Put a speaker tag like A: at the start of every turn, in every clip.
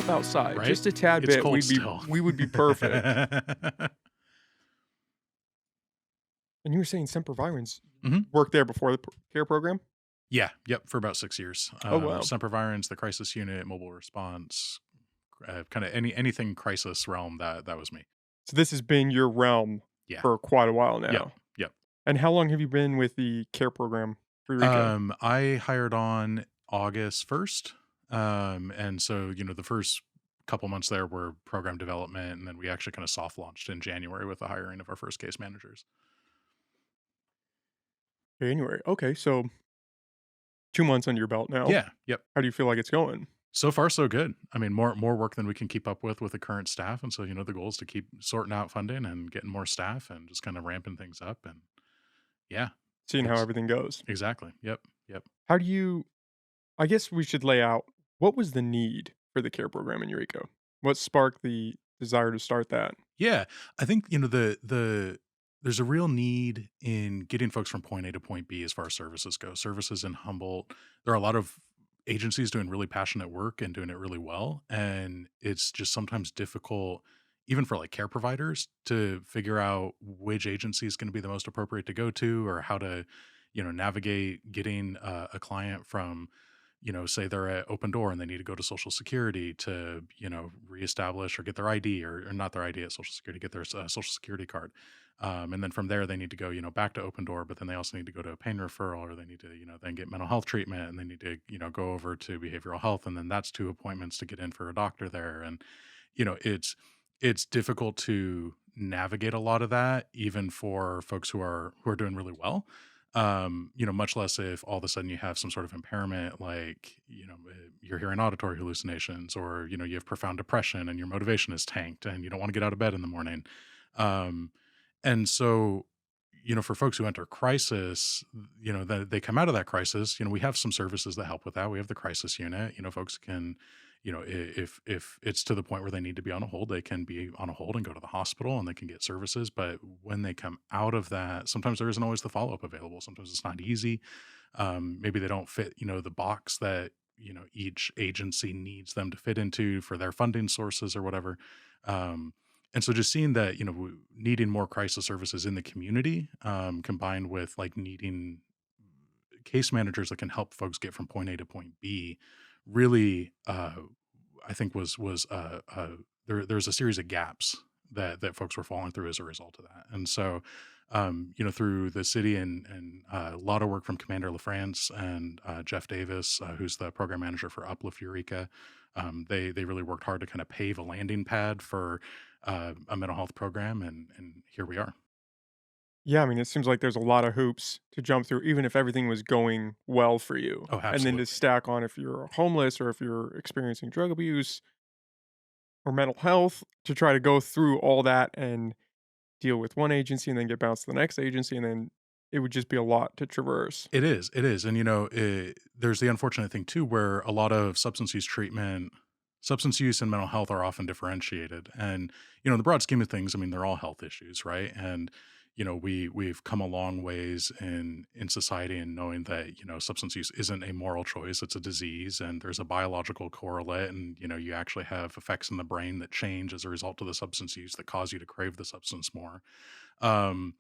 A: step outside
B: right?
A: just a tad
B: It's
A: bit,
B: cold still.
A: we would be perfect. And you were saying Sempervirens
B: Mhm.
A: worked there before the care program?
B: Yeah, yep, for about 6 years.
A: Oh, wow.
B: Sempervirens, the crisis unit, mobile response, kinda anything crisis realm, that was me.
A: So this has been your realm
B: Yeah.
A: for quite a while
B: Yep,
A: now.
B: yep.
A: And how long have you been with the care program for Eureka?
B: I hired on August 1st, and so, the first couple months there were program development, and then we actually kinda soft launched in January with the hiring of our first case managers.
A: January. Okay, so 2 months under your belt now.
B: Yeah, yep.
A: How do you feel like it's going?
B: So far, so good. I mean, more work than we can keep up with the current staff, and so, the goal is to keep sorting out funding and getting more staff and just kinda ramping things up, and yeah,
A: Seeing how
B: it's
A: everything goes.
B: exactly. Yep, yep.
A: How do you I guess we should lay out what was the need for the care program in Eureka? What sparked the desire to start that?
B: Yeah, I think, there's a real need in getting folks from point A to point B as far as services go. Services in Humboldt, there are a lot of agencies doing really passionate work and doing it really well, and it's just sometimes difficult even for, like, care providers to figure out which agency is gonna be the most appropriate to go to or how to, navigate getting a client from, say they're at Open Door and they need to go to Social Security to, reestablish or get their ID or not their ID at Social Security, get their Social Security card. And then from there, they need to go, back to Open Door, but then they also need to go to a pain referral or they need to, then get mental health treatment and they need to, go over to behavioral health. And then that's two appointments to get in for a doctor there. And, it's difficult to navigate a lot of that, even for folks who are doing really well, much less if all of a sudden you have some sort of impairment, like, you're hearing auditory hallucinations, or, you have profound depression and your motivation is tanked and you don't want to get out of bed in the morning. Um, and so, for folks who enter crisis, that they come out of that crisis, we have some services that help with that. We have the crisis unit, folks can, if it's to the point where they need to be on a hold, they can be on a hold and go to the hospital and they can get services. But when they come out of that, sometimes there isn't always the follow up available. Sometimes it's not easy. Maybe they don't fit, the box that, each agency needs them to fit into for their funding sources or whatever. Um, and so just seeing that, needing more crisis services in the community, combined with like needing case managers that can help folks get from point A to point B, really, I think there's a series of gaps that folks were falling through as a result of that. And so, through the city and a lot of work from Commander LaFrance and Jeff Davis, who's the program manager for Uplift Eureka, they really worked hard to kind of pave a landing pad for a mental health program, and here we are.
A: Yeah, I mean, it seems like there's a lot of hoops to jump through, even if everything was going well for you.
B: Oh,
A: And then to
B: absolutely.
A: stack on if you're homeless or if you're experiencing drug abuse or mental health to try to go through all that and deal with one agency and then get bounced to the next agency. And then it would just be a lot to traverse.
B: It is, and there's the unfortunate thing too, where a lot of substance use and mental health are often differentiated, and in the broad scheme of things, I mean, they're all health issues, right? And we've come a long ways in society in knowing that substance use isn't a moral choice; it's a disease, and there's a biological correlate, and you actually have effects in the brain that change as a result of the substance use that cause you to crave the substance more. Um,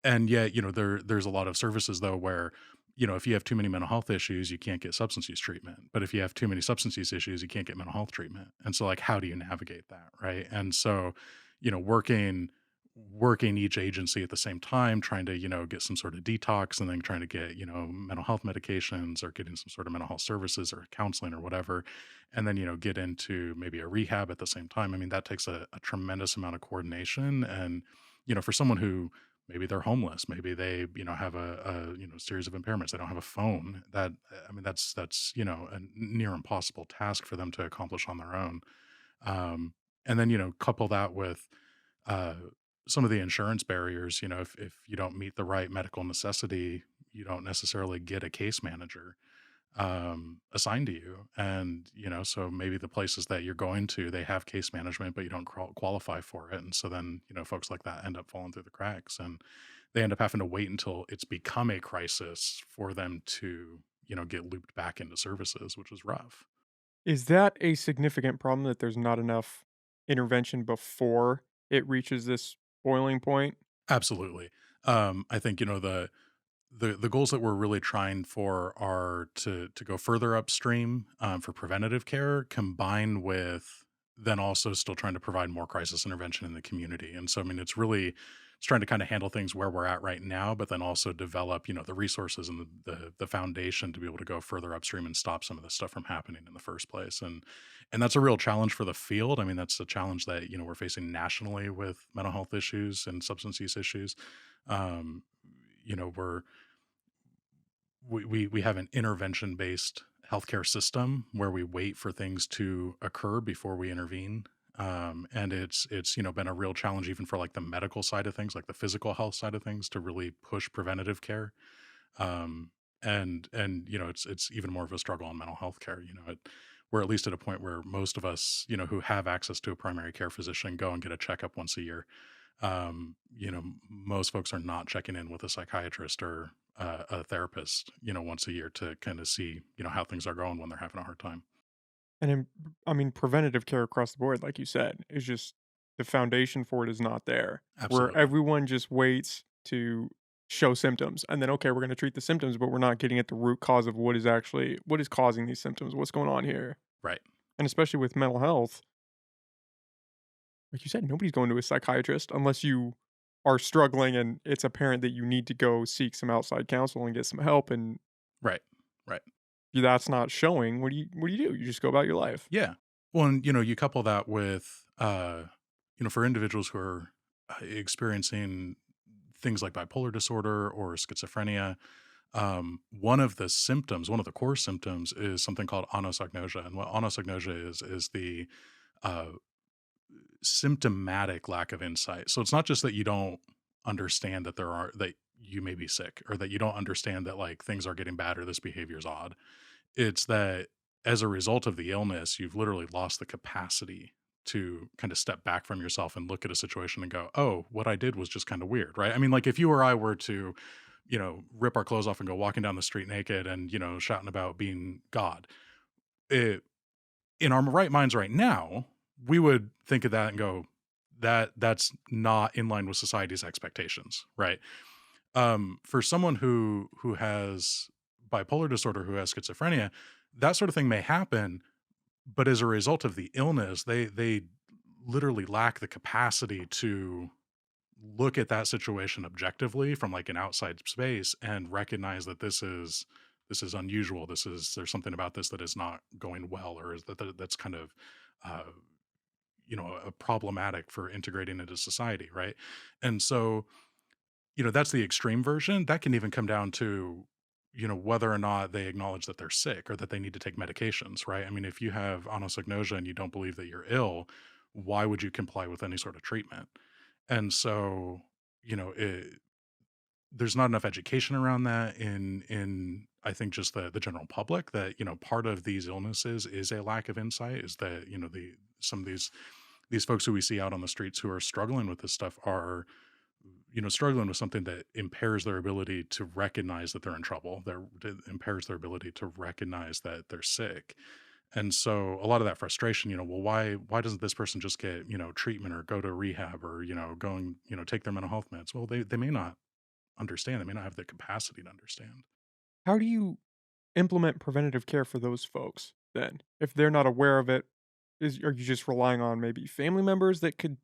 B: and yet, there's a lot of services though where, if you have too many mental health issues, you can't get substance use treatment. But if you have too many substance use issues, you can't get mental health treatment. And so like how do you navigate that? Right. And so, working each agency at the same time, trying to, get some sort of detox and then trying to get, mental health medications or getting some sort of mental health services or counseling or whatever. And then, get into maybe a rehab at the same time. I mean, that takes a tremendous amount of coordination. And, for someone who maybe they're homeless. Maybe they, have a series of impairments. They don't have a phone. That I mean, that's a near impossible task for them to accomplish on their own. Um, and then couple that with uh, some of the insurance barriers. If you don't meet the right medical necessity, you don't necessarily get a case manager assigned to you. And, so maybe the places that you're going to, they have case management, but you don't qualify for it. And so then, folks like that end up falling through the cracks and they end up having to wait until it's become a crisis for them to, get looped back into services, which is rough.
A: Is that a significant problem that there's not enough intervention before it reaches this boiling point?
B: Absolutely. I think, the goals that we're really trying for are to go further upstream, for preventative care, combined with then also still trying to provide more crisis intervention in the community. And so, I mean, it's trying to kind of handle things where we're at right now, but then also develop, the resources and the foundation to be able to go further upstream and stop some of this stuff from happening in the first place. And that's a real challenge for the field. I mean, that's a challenge that we're facing nationally with mental health issues and substance use issues. Um, you know, we're we have an intervention based healthcare system where we wait for things to occur before we intervene. And it's been a real challenge even for like the medical side of things, like the physical health side of things, to really push preventative care. um and it's even more of a struggle in mental health care. We're at least at a point where most of us, who have access to a primary care physician, go and get a checkup once a year. Most folks are not checking in with a psychiatrist or a therapist, once a year to kind of see, how things are going when they're having a hard time.
A: And in, I mean, preventative care across the board, like you said, is just the foundation for it is not there. Where
B: Absolutely.
A: everyone just waits to show symptoms, and then okay, we're going to treat the symptoms, but we're not getting at the root cause of what is causing these symptoms, what's going on here,
B: Right.
A: and especially with mental health, like you said, nobody's going to a psychiatrist unless you are struggling and it's apparent that you need to go seek some outside counsel and get some help. And
B: Right. Right.
A: if that's not showing. What do? You just go about your life.
B: Yeah. Well, and you couple that with for individuals who are experiencing things like bipolar disorder or schizophrenia. One of the core symptoms is something called anosognosia. And what anosognosia is the uh, symptomatic lack of insight. So it's not just that you don't understand that you may be sick, or that you don't understand that like things are getting bad or this behavior is odd. It's that as a result of the illness, you've literally lost the capacity to kind of step back from yourself and look at a situation and go, "Oh, what I did was just kind of weird," right? I mean, like if you or I were to, rip our clothes off and go walking down the street naked and, shouting about being God, it in our right minds right now, we would think of that and go, that's not in line with society's expectations, right? For someone who has bipolar disorder, who has schizophrenia, that sort of thing may happen, but as a result of the illness, they literally lack the capacity to look at that situation objectively from like an outside space and recognize that this is unusual. There's something about this that is not going well, or is that's kind of uh, problematic for integrating into society, right? And so that's the extreme version. That can even come down to, whether or not they acknowledge that they're sick or that they need to take medications, right? I mean, if you have anosognosia and you don't believe that you're ill, why would you comply with any sort of treatment? And so, there's not enough education around that in I think just the general public, that, part of these illnesses is a lack of insight, is that, some of these folks who we see out on the streets who are struggling with this stuff are, struggling with something that impairs their ability to recognize that they're in trouble. That impairs their ability to recognize that they're sick. And so a lot of that frustration, well, why doesn't this person just get, treatment or go to rehab, or, go and, take their mental health meds? Well, they may not understand. They may not have the capacity to understand.
A: How do you implement preventative care for those folks then? If they're not aware of it, are you just relying on maybe family members that could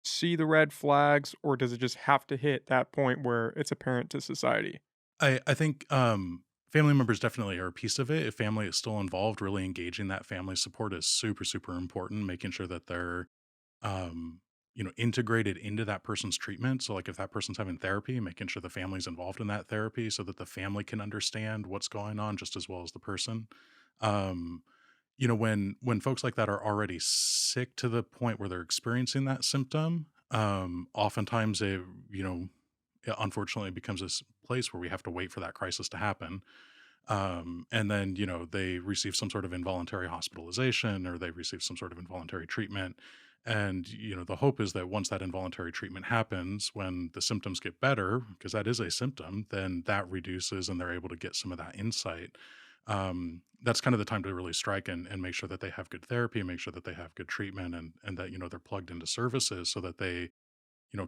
A: see the red flags, or does it just have to hit that point where it's apparent to society?
B: I think family members definitely are a piece of it. If family is still involved, really engaging that family support is super, super important. Making sure that they're integrated into that person's treatment. So like if that person's having therapy, making sure the family's involved in that therapy so that the family can understand what's going on just as well as the person. Um, when folks like that are already sick to the point where they're experiencing that symptom, oftentimes it unfortunately becomes this place where we have to wait for that crisis to happen. And then, they receive some sort of involuntary hospitalization, or they receive some sort of involuntary treatment. And, the hope is that once that involuntary treatment happens, when the symptoms get better, because that is a symptom, then that reduces and they're able to get some of that insight. That's kind of the time to really strike and make sure that they have good therapy, make sure that they have good treatment, and that they're plugged into services so that they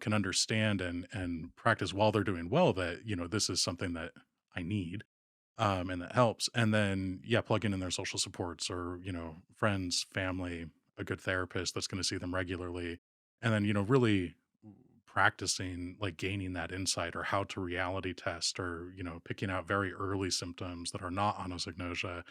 B: can understand and practice while they're doing well that this is something that I need, and that helps. And then, yeah, plugging in their social supports or, friends, family, a good therapist that's going to see them regularly. And then, really practicing like gaining that insight or how to reality test or, picking out very early symptoms that are not anosognosia,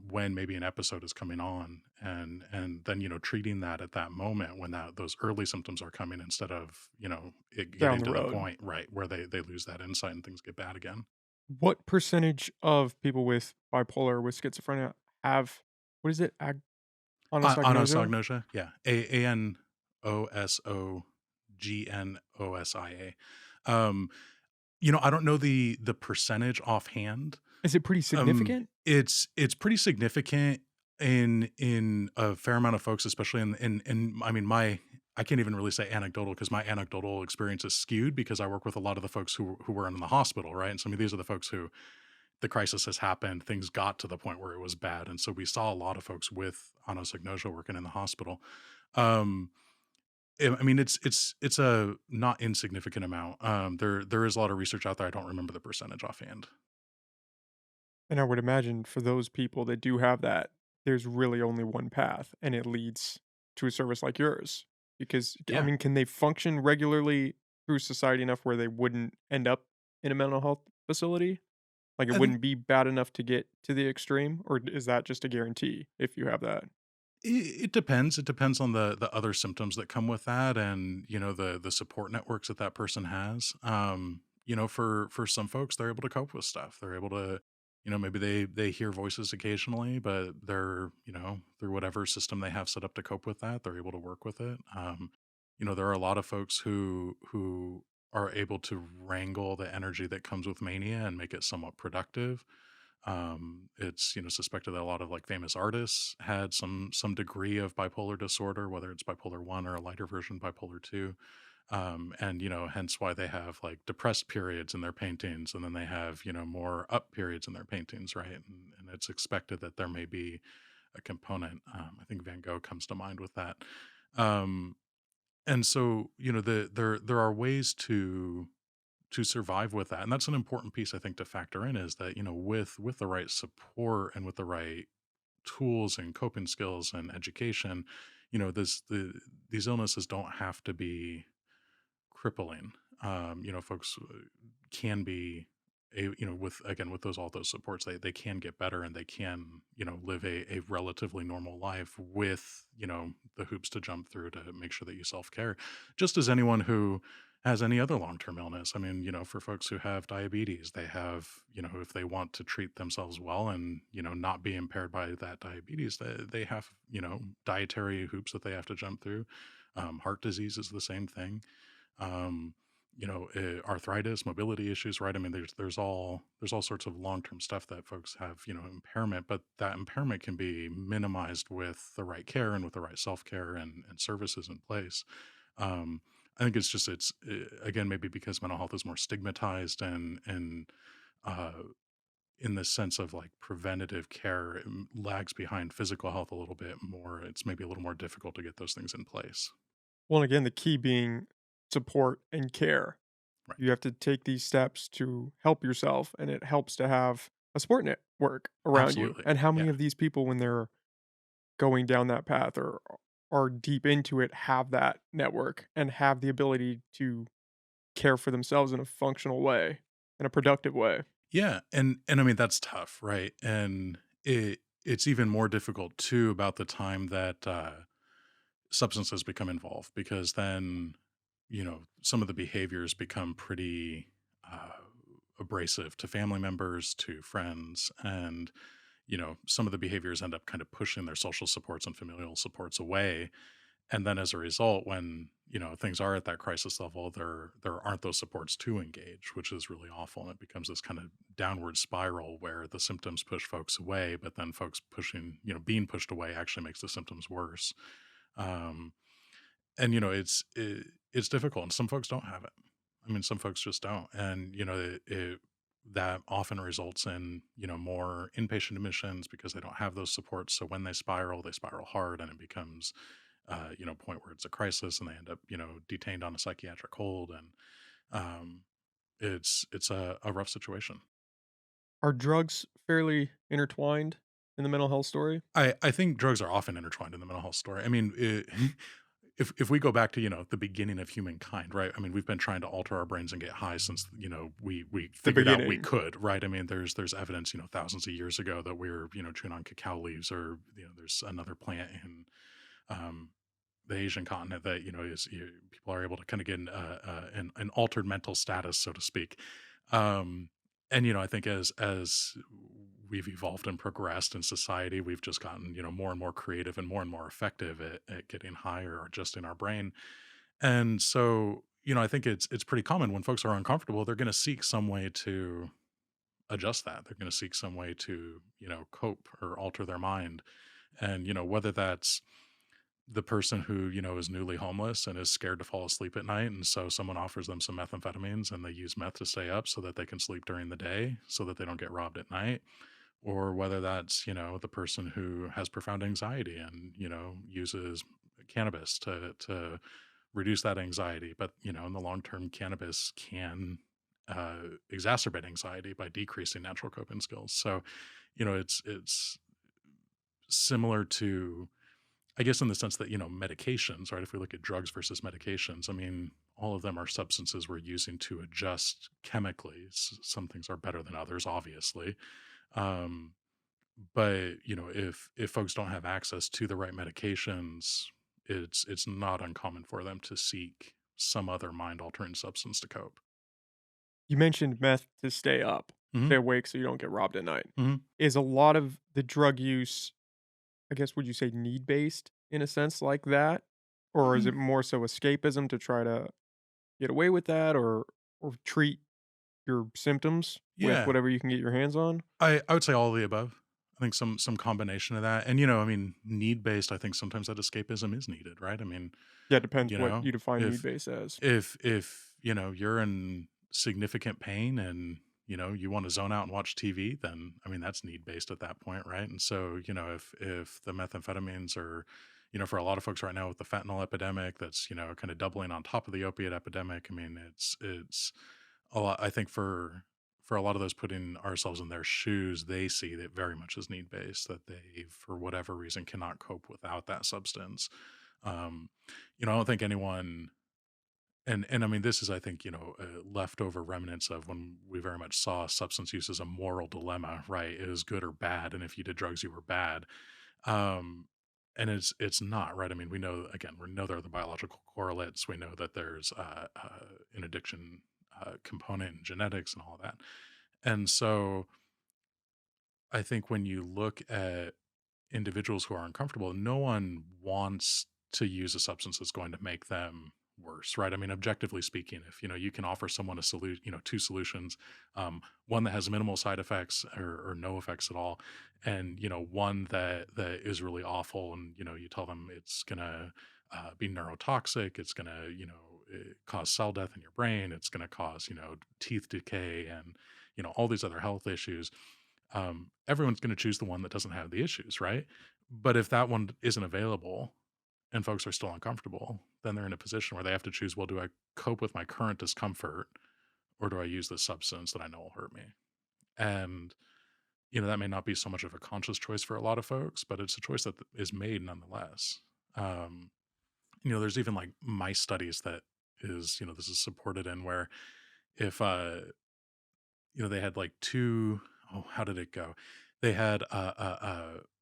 B: when maybe an episode is coming on and then, treating that at that moment when those early symptoms are coming instead of, it
A: down
B: getting
A: the
B: to the
A: road.
B: point, right, where they lose that insight and things get bad again.
A: What percentage of people with bipolar, with schizophrenia have what is it? Anosognosia?
B: Anosognosia, yeah, Anosognosia. Um, I don't know the percentage offhand.
A: Is it pretty significant?
B: It's pretty significant in a fair amount of folks, especially in I mean, I can't even really say anecdotal because my anecdotal experience is skewed because I work with a lot of the folks who were in the hospital, right? And some of these are the folks who the crisis has happened, things got to the point where it was bad, and so we saw a lot of folks with anosognosia working in the hospital. Um, I mean, it's a not insignificant amount. There is a lot of research out there. I don't remember the percentage offhand.
A: And I would imagine for those people that do have that, there's really only one path, and it leads to a service like yours. Because, I
B: Yeah,
A: mean, can they function regularly through society enough where they wouldn't end up in a mental health facility? Like, it
B: I think
A: wouldn't be bad enough to get to the extreme, or is that just a guarantee if you have that?
B: it depends. It depends on the other symptoms that come with that, and the support networks that that person has. For some folks, they're able to cope with stuff. They're able to, maybe they hear voices occasionally, but they're through whatever system they have set up to cope with that, they're able to work with it. There are a lot of folks who are able to wrangle the energy that comes with mania and make it somewhat productive. It's suspected that a lot of like famous artists had some degree of bipolar disorder, whether it's bipolar one or a lighter version bipolar two. And hence why they have like depressed periods in their paintings, and then they have more up periods in their paintings, right? And it's expected that there may be a component. I think Van Gogh comes to mind with that. Um, and so there are ways to survive with that. And that's an important piece I think to factor in is that, with the right support and with the right tools and coping skills and education, these illnesses don't have to be crippling. Folks can be with again with those all those supports, they can get better and they can, live a relatively normal life with, the hoops to jump through to make sure that you self-care. Just as anyone who has any other long-term illness. I mean, for folks who have diabetes, they have, if they want to treat themselves well and, not be impaired by that diabetes, they have, dietary hoops that they have to jump through. Heart disease is the same thing. um, arthritis, mobility issues, right? I mean, there's all sorts of long term stuff that folks have, impairment, but that impairment can be minimized with the right care and with the right self care and services in place. Um, I think it's again maybe because mental health is more stigmatized and uh, in the sense of like preventative care lags behind physical health a little bit more. It's maybe a little more difficult to get those things in place.
A: Well, again, the key being support and care.
B: Right.
A: You have to take these steps to help yourself, and it helps to have a support network around you.
B: Absolutely.
A: And how many
B: Yeah.
A: of these people, when they're going down that path or are deep into it, have that network and have the ability to care for themselves in a functional way, in a productive way?
B: Yeah, and I mean that's tough, right? And it's even more difficult too about the time that substances become involved because then some of the behaviors become pretty uh, abrasive to family members, to friends, and some of the behaviors end up kind of pushing their social supports and familial supports away. And then as a result, when things are at that crisis level, there aren't those supports to engage, which is really awful. And it becomes this kind of downward spiral where the symptoms push folks away, but then folks pushing, being pushed away actually makes the symptoms worse. Um, and it's difficult, and some folks don't have it. I mean, some folks just don't, and that often results in, more inpatient admissions because they don't have those supports. So when they spiral hard, and it becomes, point where it's a crisis, and they end up, detained on a psychiatric hold, and um, it's a rough situation.
A: Are drugs fairly intertwined in the mental health story?
B: I think drugs are often intertwined in the mental health story. I mean, if we go back to, the beginning of humankind, right? I mean, we've been trying to alter our brains and get high since, we
A: The
B: figured out we
A: beginning.
B: could, right? I mean, there's evidence, thousands of years ago that we were, chewing on cacao leaves, or there's another plant in um, the Asian continent that, people are able to kind of get an altered mental status, so to speak. Um, and I think as we've evolved and progressed in society, we've just gotten, more and more creative and more effective at getting higher or adjusting our brain. And so, I think it's pretty common when folks are uncomfortable, they're going to seek some way to adjust that. They're going to seek some way to, cope or alter their mind. And, whether that's the person who, is newly homeless and is scared to fall asleep at night, and so someone offers them some methamphetamines, and they use meth to stay up so that they can sleep during the day so that they don't get robbed at night. Or whether that's, the person who has profound anxiety and, uses cannabis to reduce that anxiety. But, in the long term, cannabis can exacerbate anxiety by decreasing natural coping skills. So, it's similar to, I guess, in the sense that, medications, right? If we look at drugs versus medications, I mean, all of them are substances we're using to adjust chemically. Some things are better than others, obviously. Um, but if folks don't have access to the right medications, it's not uncommon for them to seek some other mind altering substance to cope.
A: You mentioned meth to
B: Hmm.
A: stay awake so you don't get robbed at night.
B: Hmm.
A: Is a lot of the drug use, I guess, would you say need based in a sense like that? Or is it more so escapism to try to get away with that or treat your symptoms with
B: Yeah,
A: whatever you can get your hands on?
B: I would say all of the above. I think some combination of that, and I mean, need based. I think sometimes that escapism is needed, right? I mean,
A: Yeah, it depends what you define need
B: if
A: based as.
B: if you're in significant pain, and you want to zone out and watch TV, then I mean that's need based at that point, right? And so if the methamphetamines are, for a lot of folks right now with the fentanyl epidemic, that's kind of doubling on top of the opiate epidemic. I mean, it's a lot. I think for a lot of those putting ourselves in their shoes, they see that very much as need based, that they for whatever reason cannot cope without that substance. um I don't think anyone, and I mean, this is, I think, leftover remnants of when we very much saw substance use as a moral dilemma, right? It was good or bad, and if you did drugs, you were bad. Um, and it's not, right. I mean, we know, again, we know there are the biological correlates. We know that there's an addiction component in genetics and all of that. And so I think when you look at individuals who are uncomfortable, no one wants to use a substance that's going to make them worse, right? I mean, objectively speaking, if you can offer someone a solution, two solutions, one that has minimal side effects or no effects at all, and one that is really awful, and you tell them it's gonna be neurotoxic, it's gonna cause cell death in your brain, it's gonna cause teeth decay, and all these other health issues. Everyone's going to choose the one that doesn't have the issues, right? But if that one isn't available and folks are still uncomfortable, then they're in a position where they have to choose, well, do I cope with my current discomfort, or do I use this substance that I know will hurt me? And, that may not be so much of a conscious choice for a lot of folks, but it's a choice that is made nonetheless. Um, there's even like mice studies that is, this is supported in, where if, they had like two, oh, how did it go? They had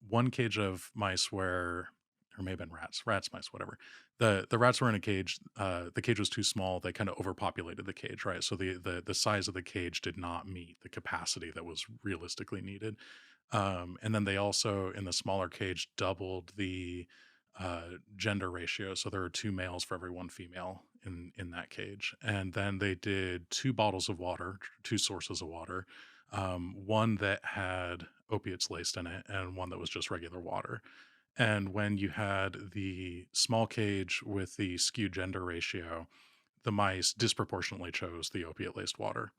B: one cage of mice where, or maybe been rats, mice, whatever. The rats were in a cage. The cage was too small. They kind of overpopulated the cage, right? So the size of the cage did not meet the capacity that was realistically needed. And then they also, in the smaller cage, doubled the gender ratio. So there were two males for every one female in that cage. And then they did two bottles of water, two sources of water, one that had opiates laced in it, and one that was just regular water. And when you had the small cage with the skewed gender ratio, the mice disproportionately chose the opiate laced water.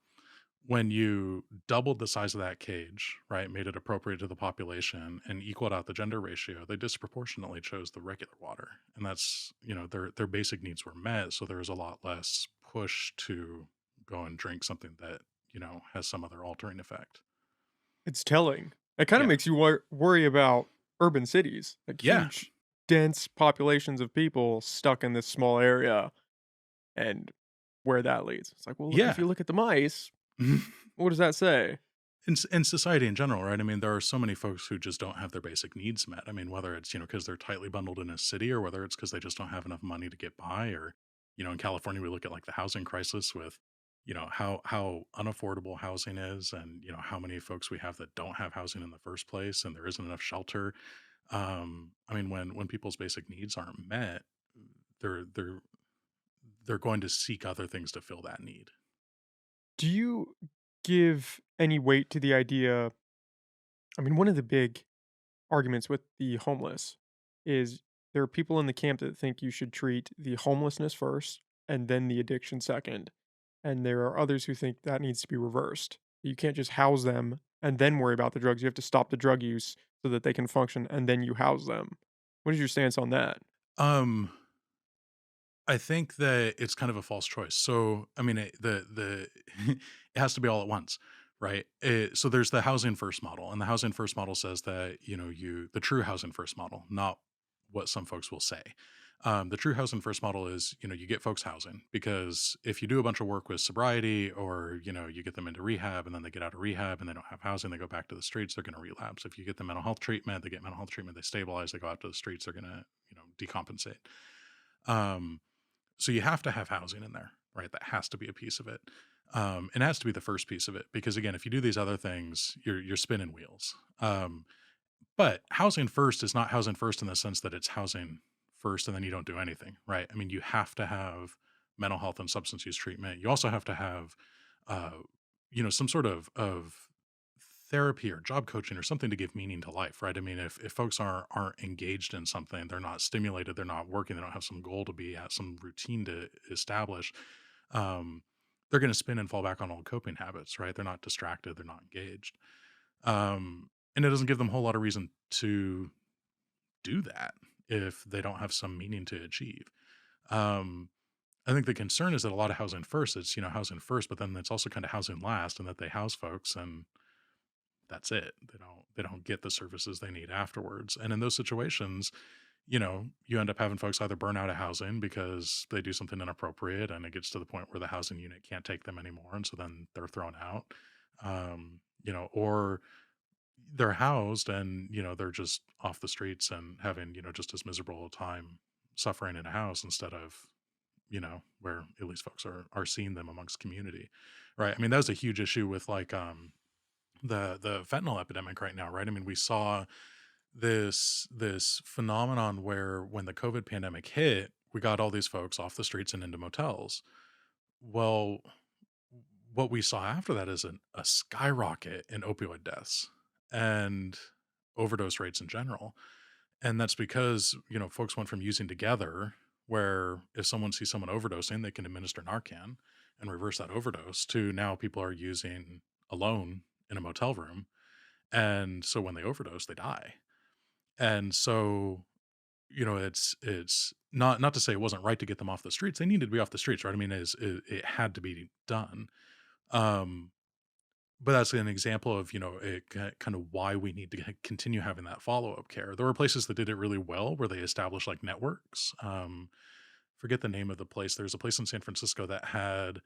B: when you doubled the size of that cage, right, made it appropriate to the population and equaled out the gender ratio, they disproportionately chose the regular water. And that's, their basic needs were met. So there was a lot less push to go and drink something that, has some other altering effect.
A: It's telling. It kinda
B: Yeah.
A: makes you worry about urban cities, like
B: Yeah.
A: huge, dense populations of people stuck in this small area and where that leads. It's like, well, if
B: Yeah.
A: you look at the mice, what does that say?
B: In society in general, right? I mean, there are so many folks who just don't have their basic needs met. I mean, whether it's, because they're tightly bundled in a city or whether it's because they just don't have enough money to get by or, in California, we look at like the housing crisis with, how unaffordable housing is and, how many folks we have that don't have housing in the first place and there isn't enough shelter. I mean, when people's basic needs aren't met, they're they're they're going to seek other things to fill that need.
A: Do you give any weight to the idea? I mean, one of the big arguments with the homeless is there are people in the camp that think you should treat the homelessness first and then the addiction second. And there are others who think that needs to be reversed. You can't just house them and then worry about the drugs. You have to stop the drug use so that they can function and then you house them. What is your stance on that?
B: Um, I think that it's kind of a false choice. So, I mean, the it has to be all at once, right? So there's the housing first model, and the housing first model says that the true housing first model, not what some folks will say. The true housing first model is you get folks housing because if you do a bunch of work with sobriety or you get them into rehab and then they get out of rehab and they don't have housing, they go back to the streets, they're going to relapse. If you get them mental health treatment, they get mental health treatment, they stabilize, they go out to the streets, they're going to decompensate. Um, so you have to have housing in there, right? That has to be a piece of it. And it has to be the first piece of it because again, if you do these other things, you're spinning wheels. But housing first is not housing first in the sense that it's housing first and then you don't do anything, right? I mean, you have to have mental health and substance use treatment. You also have to have, uh, some sort of therapy or job coaching or something to give meaning to life, right? I mean, if folks aren't engaged in something, they're not stimulated, they're not working, they don't have some goal to be at, some routine to establish, um, they're going to spin and fall back on old coping habits, right? They're not distracted, they're not engaged, and it doesn't give them a whole lot of reason to do that if they don't have some meaning to achieve. Um, I think the concern is that a lot of housing first, it's housing first, but then it's also kind of housing last, and that they house folks and that's it. They don't get the services they need afterwards. And in those situations, you end up having folks either burn out of housing because they do something inappropriate and it gets to the point where the housing unit can't take them anymore. And so then they're thrown out. Or they're housed and, they're just off the streets and having, just as miserable a time suffering in a house instead of, where at least folks are seeing them amongst community. Right. I mean, that was a huge issue with like the fentanyl epidemic right now, right? I mean, we saw this phenomenon where when the COVID pandemic hit, we got all these folks off the streets and into motels. Well, what we saw after that is a skyrocket in opioid deaths and overdose rates in general. And that's because, folks went from using together, where if someone sees someone overdosing, they can administer Narcan and reverse that overdose, to now people are using alone in a motel room. And so when they overdose, they die. And so, it's not to say it wasn't right to get them off the streets. They needed to be off the streets, right? I mean, it had to be done. Um, but that's an example of, kind of why we need to continue having that follow-up care. There were places that did it really well where they established like networks. Forget the name of the place. There's a place in San Francisco that had,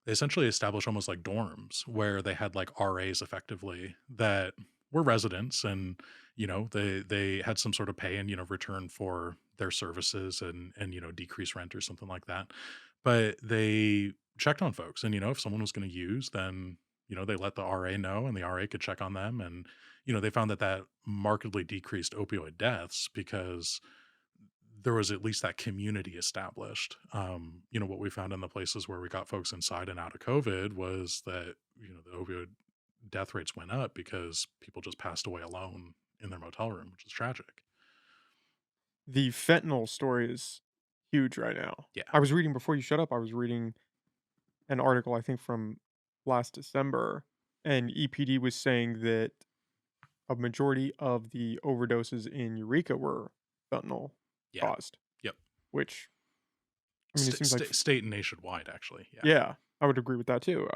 B: they essentially established almost like dorms where they had like RAs effectively that were residents, and they had some sort of pay and return for their services and decrease rent or something like that. But they checked on folks, and if someone was going to use, then they let the RA know and the RA could check on them, and they found that that markedly decreased opioid deaths because there was at least that community established. What we found in the places where we got folks inside and out of COVID was that, the opioid death rates went up because people just passed away alone in their motel room, which is tragic.
A: The fentanyl story is huge right now.
B: Yeah.
A: I was reading before you shut up, I was reading an article, I think from last December, and EPD was saying that a majority of the overdoses in Eureka were fentanyl
B: Yeah.
A: caused,
B: Yep.
A: which, I mean, it seems like
B: State and nationwide, actually. Yeah.
A: yeah, I would agree with that too.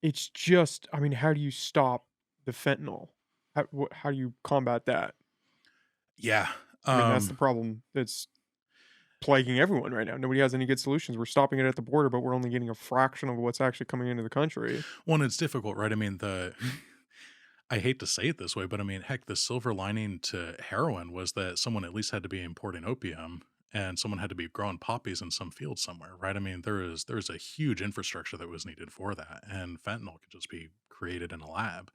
A: It's just, I mean, how do you stop the fentanyl? How do you combat that?
B: Yeah.
A: I mean, that's the
B: Um,
A: problem that's plaguing everyone right now. Nobody has any good solutions. We're stopping it at the border, but we're only getting a fraction of what's actually coming into the country.
B: One, it's difficult, right? I mean, I hate to say it this way, but I mean, heck, the silver lining to heroin was that someone at least had to be importing opium and someone had to be growing poppies in some field somewhere, right? I mean, there's a huge infrastructure that was needed for that, and fentanyl could just be created in a lab.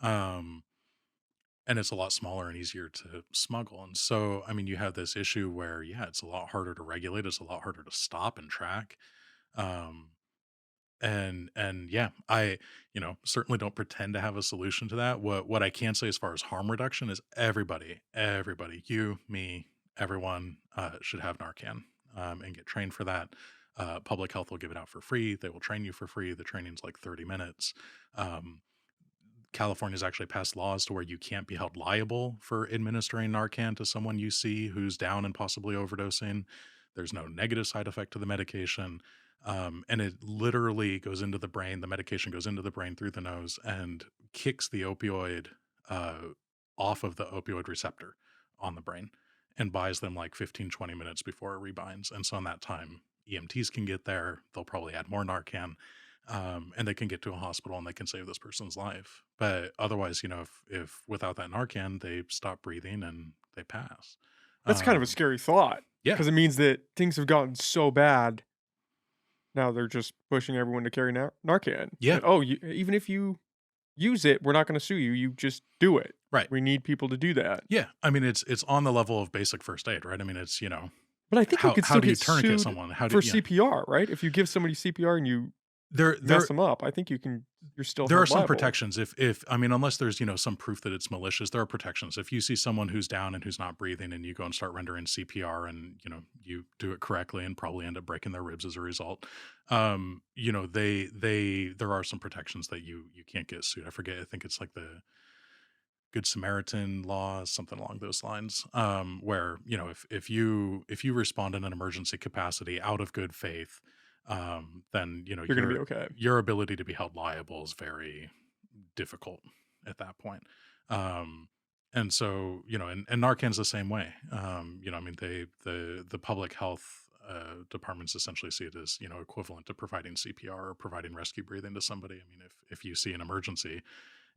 B: Um, and it's a lot smaller and easier to smuggle. And so, I mean, you have this issue where, yeah, it's a lot harder to regulate, it's a lot harder to stop and track. Um, and yeah, certainly don't pretend to have a solution to that. What I can say as far as harm reduction is everybody, you, me, everyone, should have Narcan, and get trained for that. Public health will give it out for free. They will train you for free. The training's like 30 minutes. Um, California's actually passed laws to where you can't be held liable for administering Narcan to someone you see who's down and possibly overdosing. There's no negative side effect to the medication. And it literally goes into the brain. The medication goes into the brain through the nose and kicks the opioid uh, off of the opioid receptor on the brain and buys them like 15, 20 minutes before it rebinds. And so in that time, EMTs can get there. They'll probably add more Narcan, and they can get to a hospital and they can save this person's life. But otherwise, if without that Narcan, they stop breathing and they pass.
A: That's kind of a
B: Um,
A: scary thought
B: yeah,
A: because it means that things have gotten so bad. Now they're just pushing everyone to carry Narcan.
B: yeah,
A: That, oh, even if you use it, we're not going to sue you. You just do it.
B: right.
A: We need people to do that.
B: Yeah, I mean it's on the level of basic first aid, right? I mean it's
A: But I think you could
B: how
A: still
B: do you
A: get
B: tourniquet
A: sued
B: someone? How do
A: for
B: yeah
A: CPR, right? If you give somebody CPR and you
B: there
A: mess
B: there
A: them up, I think you're still
B: there are
A: held
B: some
A: liable.
B: protections if I mean unless there's some proof that it's malicious, there are protections. If you see someone who's down and who's not breathing and you go and start rendering CPR and you do it correctly and probably end up breaking their ribs as a result, they there are some protections that you can't get sued. I forget, I think it's like the Good Samaritan law, something along those lines, where if you respond in an emergency capacity out of good faith, then
A: You're going to be okay.
B: your ability to be held liable is very difficult at that point. Um, and so and Narcan's the same way. I mean the public health departments essentially see it as equivalent to providing CPR or providing rescue breathing to somebody. I mean if you see an emergency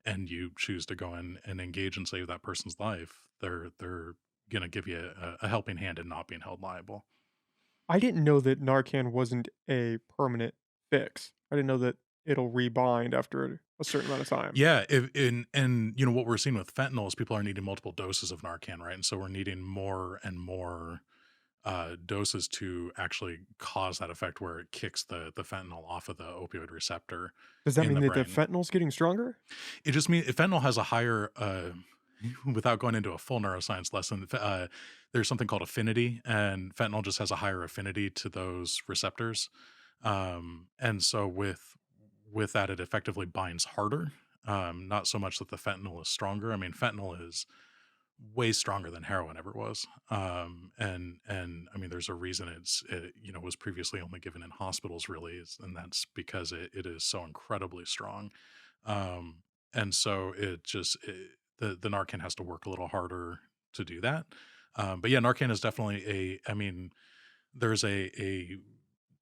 B: and you choose to go in and engage and save that person's life, they're gonna give you a helping hand in not being held liable.
A: I didn't know that Narcan wasn't a permanent fix. I didn't know that it'll rebind after a certain amount of time.
B: Yeah, if and what we're seeing with fentanyl is people are needing multiple doses of Narcan, right? And so we're needing more and more doses to actually cause that effect where it kicks the fentanyl off of the opioid receptor
A: Does that
B: in
A: mean
B: the
A: that the
B: brain.
A: fentanyl's getting stronger?
B: It just means fentanyl has a higher, without going into a full neuroscience lesson, there's something called affinity, and fentanyl just has a higher affinity to those receptors. And so with that, it effectively binds harder. Not so much that the fentanyl is stronger. I mean, fentanyl is way stronger than heroin ever was. And I mean, there's a reason it was previously only given in hospitals, really, and that's because it is so incredibly strong. And so the Narcan has to work a little harder to do that. But yeah, Narcan is definitely I mean, there's a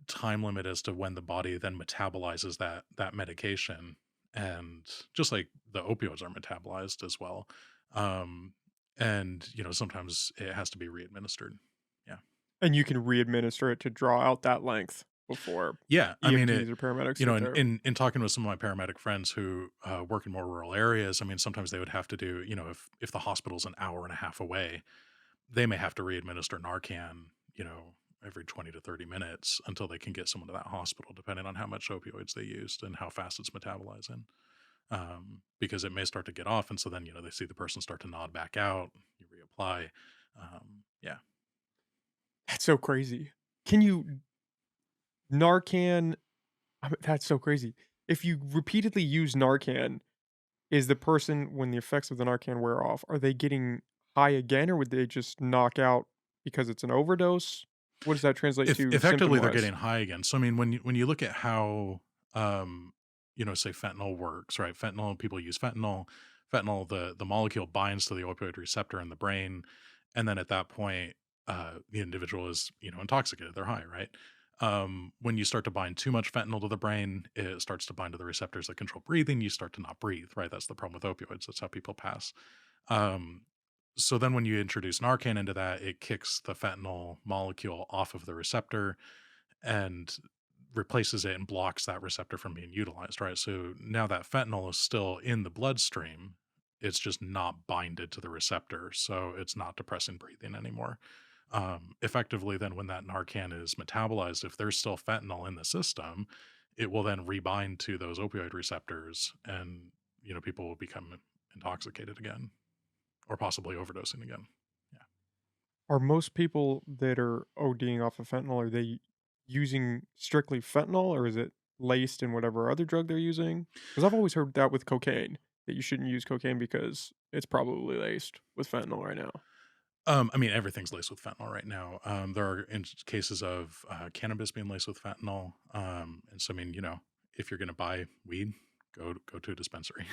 B: time limit as to when the body then metabolizes that medication, and just like the opioids are metabolized as well. Um, and sometimes it has to be readministered. Yeah.
A: And you can re-administer it to draw out that length before
B: Yeah, I mean
A: EMTs or paramedics get
B: in
A: there.
B: talking with some of my paramedic friends who work in more rural areas, I mean, sometimes they would have to do, if the hospital's an hour and a half away, they may have to re-administer Narcan, every 20 to 30 minutes until they can get someone to that hospital, depending on how much opioids they used and how fast it's metabolizing. Because it may start to get off, and so then they see the person start to nod back out. You reapply. Yeah.
A: That's so crazy. Can you Narcan That's so crazy. If you repeatedly use Narcan, is the person when the effects of the Narcan wear off, are they getting high again, or would they just knock out because it's an overdose? What does that translate
B: If
A: to
B: effectively, they're
A: symptom-wise?
B: getting high again. So, I mean, when you look at how, um, say fentanyl works, right? Fentanyl, people use fentanyl. Fentanyl, the molecule binds to the opioid receptor in the brain, and then at that point, the individual is, intoxicated. They're high, right? When you start to bind too much fentanyl to the brain, it starts to bind to the receptors that control breathing. You start to not breathe, right? That's the problem with opioids. That's how people pass. Um, so then when you introduce Narcan into that, it kicks the fentanyl molecule off of the receptor and replaces it and blocks that receptor from being utilized, right? So now that fentanyl is still in the bloodstream, it's just not binded to the receptor. So it's not depressing breathing anymore. Effectively, then when that Narcan is metabolized, if there's still fentanyl in the system, it will then rebind to those opioid receptors and, people will become intoxicated again or possibly overdosing again. Yeah.
A: Are most people that are ODing off of fentanyl, are they using strictly fentanyl, or is it laced in whatever other drug they're using? Because 'Cause I've always heard that with cocaine, that you shouldn't use cocaine because it's probably laced with fentanyl right now.
B: I mean, everything's laced with fentanyl right now. There are cases of cannabis being laced with fentanyl. And so, I mean, if you're going to buy weed, go to a dispensary.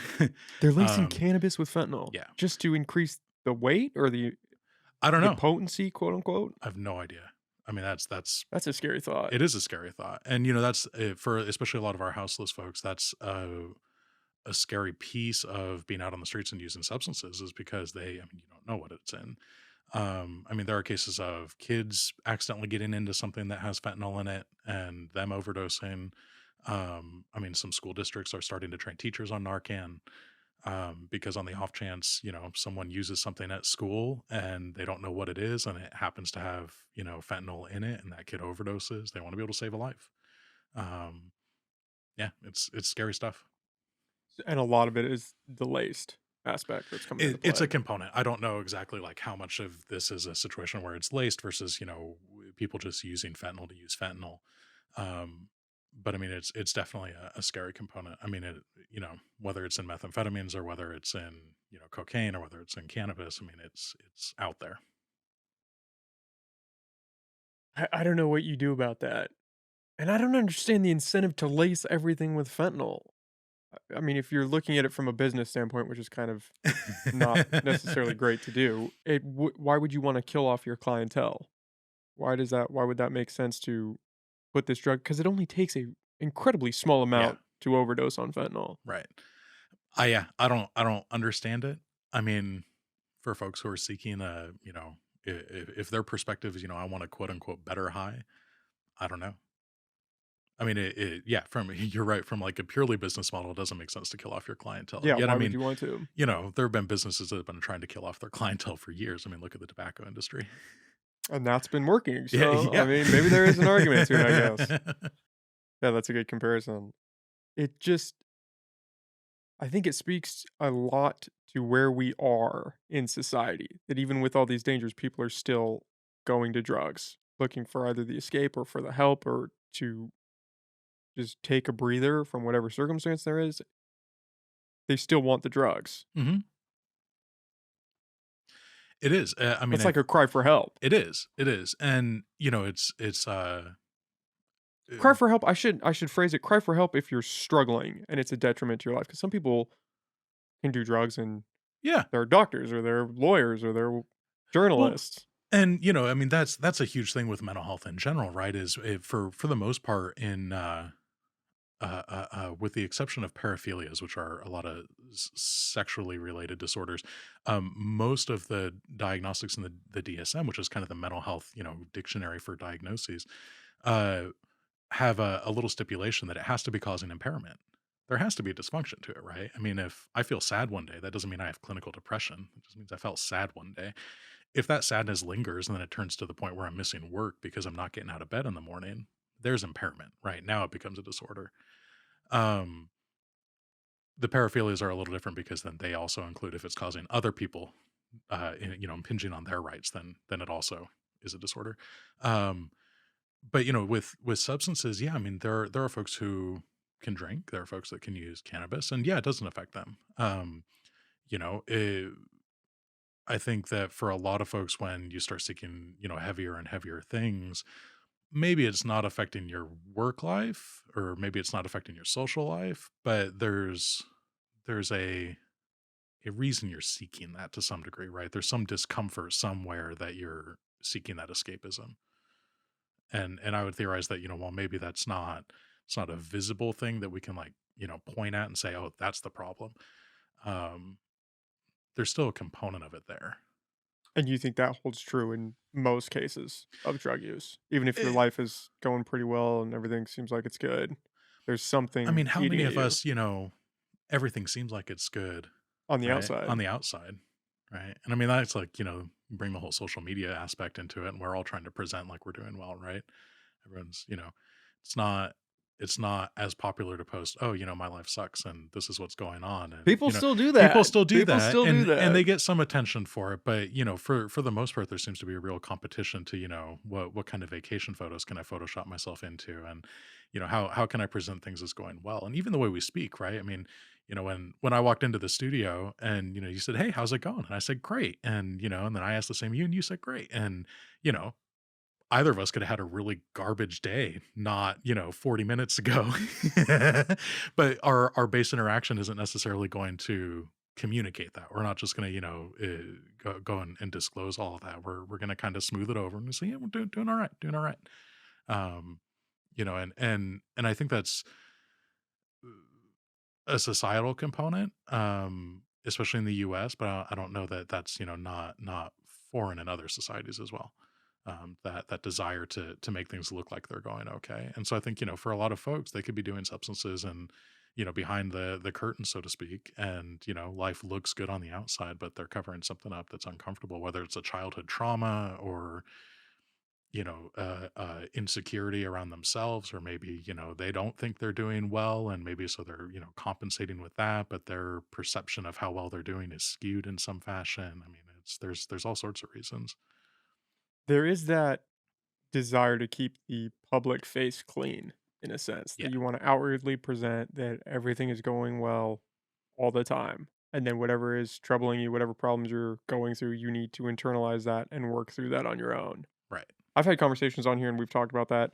A: They're lacing
B: um,
A: cannabis with fentanyl
B: yeah,
A: just to increase the weight or
B: I don't
A: the
B: know.
A: potency, quote, unquote?
B: I have no idea. I mean, that's
A: That's a scary thought.
B: it is a scary thought, and that's for especially a lot of our houseless folks. That's a scary piece of being out on the streets and using substances is because I mean, you don't know what it's in. I mean, there are cases of kids accidentally getting into something that has fentanyl in it and them overdosing. I mean, some school districts are starting to train teachers on Narcan because on the off chance, someone uses something at school and they don't know what it is and it happens to have, fentanyl in it and that kid overdoses, they want to be able to save a life. Um, yeah, it's scary stuff.
A: And a lot of it is the laced aspect that's coming into
B: It's a
A: play.
B: component. I don't know exactly like how much of this is a situation where it's laced versus, people just using fentanyl to use fentanyl. Um, but I mean, it's definitely a scary component. I mean, whether it's in methamphetamines or whether it's in, cocaine or whether it's in cannabis, I mean, it's out there.
A: I don't know what you do about that. And I don't understand the incentive to lace everything with fentanyl. I mean, if you're looking at it from a business standpoint, which is kind of not necessarily great to do, why would you wanna kill off your clientele? Why would that make sense to put this drug? Because it only takes a incredibly small
B: Yeah,
A: amount to overdose on fentanyl.
B: right. I don't understand it. I mean, for folks who are seeking if their perspective is, I want a quote unquote better high, I don't know. I mean, yeah, from you're right. From like a purely business model, it doesn't make sense to kill off your clientele.
A: Yeah,
B: Yet, I
A: why would
B: mean,
A: you want to?
B: there have been businesses that have been trying to kill off their clientele for years. I mean, look at the tobacco industry.
A: And that's been working,
B: Yeah,
A: so, I
B: yeah.
A: mean, maybe there is an argument to it, I guess. Yeah, that's a good comparison. It just I think it speaks a lot to where we are in society, that even with all these dangers, people are still going to drugs, looking for either the escape or for the help or to just take a breather from whatever circumstance there is. They still want the drugs.
B: hmm It is. I mean,
A: That's like a cry for help.
B: it is. It is, and it's.
A: Cry for help. I should phrase it. Cry for help if you're struggling and it's a detriment to your life. Because some people can do drugs and
B: Yeah.
A: they're doctors or they're lawyers or they're
B: Well,
A: journalists.
B: and I mean, that's a huge thing with mental health in general, right? Is for the most part in with the exception of paraphilias, which are a lot of sexually related disorders, most of the diagnostics in the DSM, which is kind of the mental health, dictionary for diagnoses, uh, have a little stipulation that it has to be causing impairment. There has to be a dysfunction to it, right? I mean, if I feel sad one day, that doesn't mean I have clinical depression. It just means I felt sad one day. If that sadness lingers and then it turns to the point where I'm missing work because I'm not getting out of bed in the morning, there's impairment, right? Now it becomes a disorder. Um, the paraphilias are a little different because then they also include if it's causing other people, impinging on their rights, then it also is a disorder. Um, but, with substances, yeah, I mean, there are folks who can drink, there are folks that can use cannabis, and, yeah, it doesn't affect them. You know, eh, I think that for a lot of folks, when you start seeking, heavier and heavier things, maybe it's not affecting your work life, or maybe it's not affecting your social life, but there's a reason you're seeking that to some degree, right? There's some discomfort somewhere that you're seeking that escapism. And I would theorize that, well, maybe it's not a visible thing that we can, like, point at and say, "Oh, that's the problem." Um, there's still a component of it there.
A: And you think that holds true in most cases of drug use? Even if your
B: Eh,
A: life is going pretty well and everything seems like it's good, there's
B: I
A: something
B: mean, how
A: eating
B: many
A: at
B: of
A: you
B: us, everything seems like it's good,
A: on the
B: right? On
A: outside.
B: the outside, right? And I mean, that's like, bring the whole social media aspect into it, and we're all trying to present like we're doing well, right? Everyone's, it's not it's not as popular to post, "Oh, my life sucks and this is what's going on." And,
A: People still do
B: people
A: that.
B: still do
A: People
B: that,
A: still do
B: and
A: that.
B: they get some attention for it, but, for the most part, there seems to be a real competition to, what kind of vacation photos can I Photoshop myself into, and, how can I present things as going well? And even the way we speak, right? I mean, when I walked into the studio and, you said, "Hey, how's it going?" And I said, "Great." And, and then I asked the same of you and you said, "Great." And, you know, either of us could have had a really garbage day not 40 minutes ago. But our base interaction isn't necessarily going to communicate that. We're not just going to go and disclose all of that. We're going to kind of smooth it over and say, yeah, we're doing all right, doing all right. um and I think that's a societal component, especially in the US, but I don't know that that's, not foreign in other societies as well. That desire to make things look like they're going okay. And so I think, for a lot of folks, they could be doing substances and, behind the curtain, so to speak, and, life looks good on the outside, but they're covering something up that's uncomfortable, whether it's a childhood trauma or insecurity around themselves, or maybe, they don't think they're doing well. And maybe so they're, compensating with that, but their perception of how well they're doing is skewed in some fashion. I mean, there's all sorts of reasons.
A: There is that desire to keep the public face clean in a sense that
B: Yeah.
A: you want to outwardly present that everything is going well all the time. And then whatever is troubling you, whatever problems you're going through, you need to internalize that and work through that on your own.
B: Right.
A: I've had conversations on here and we've talked about that.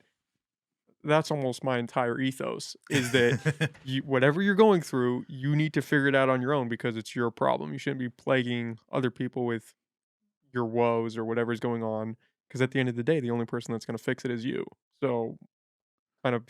A: That's almost my entire ethos is that whatever you're going through, you need to figure it out on your own because it's your problem. You shouldn't be plaguing other people with your woes or whatever's going on because at the end of the day, the only person that's going to fix it is you. So kind of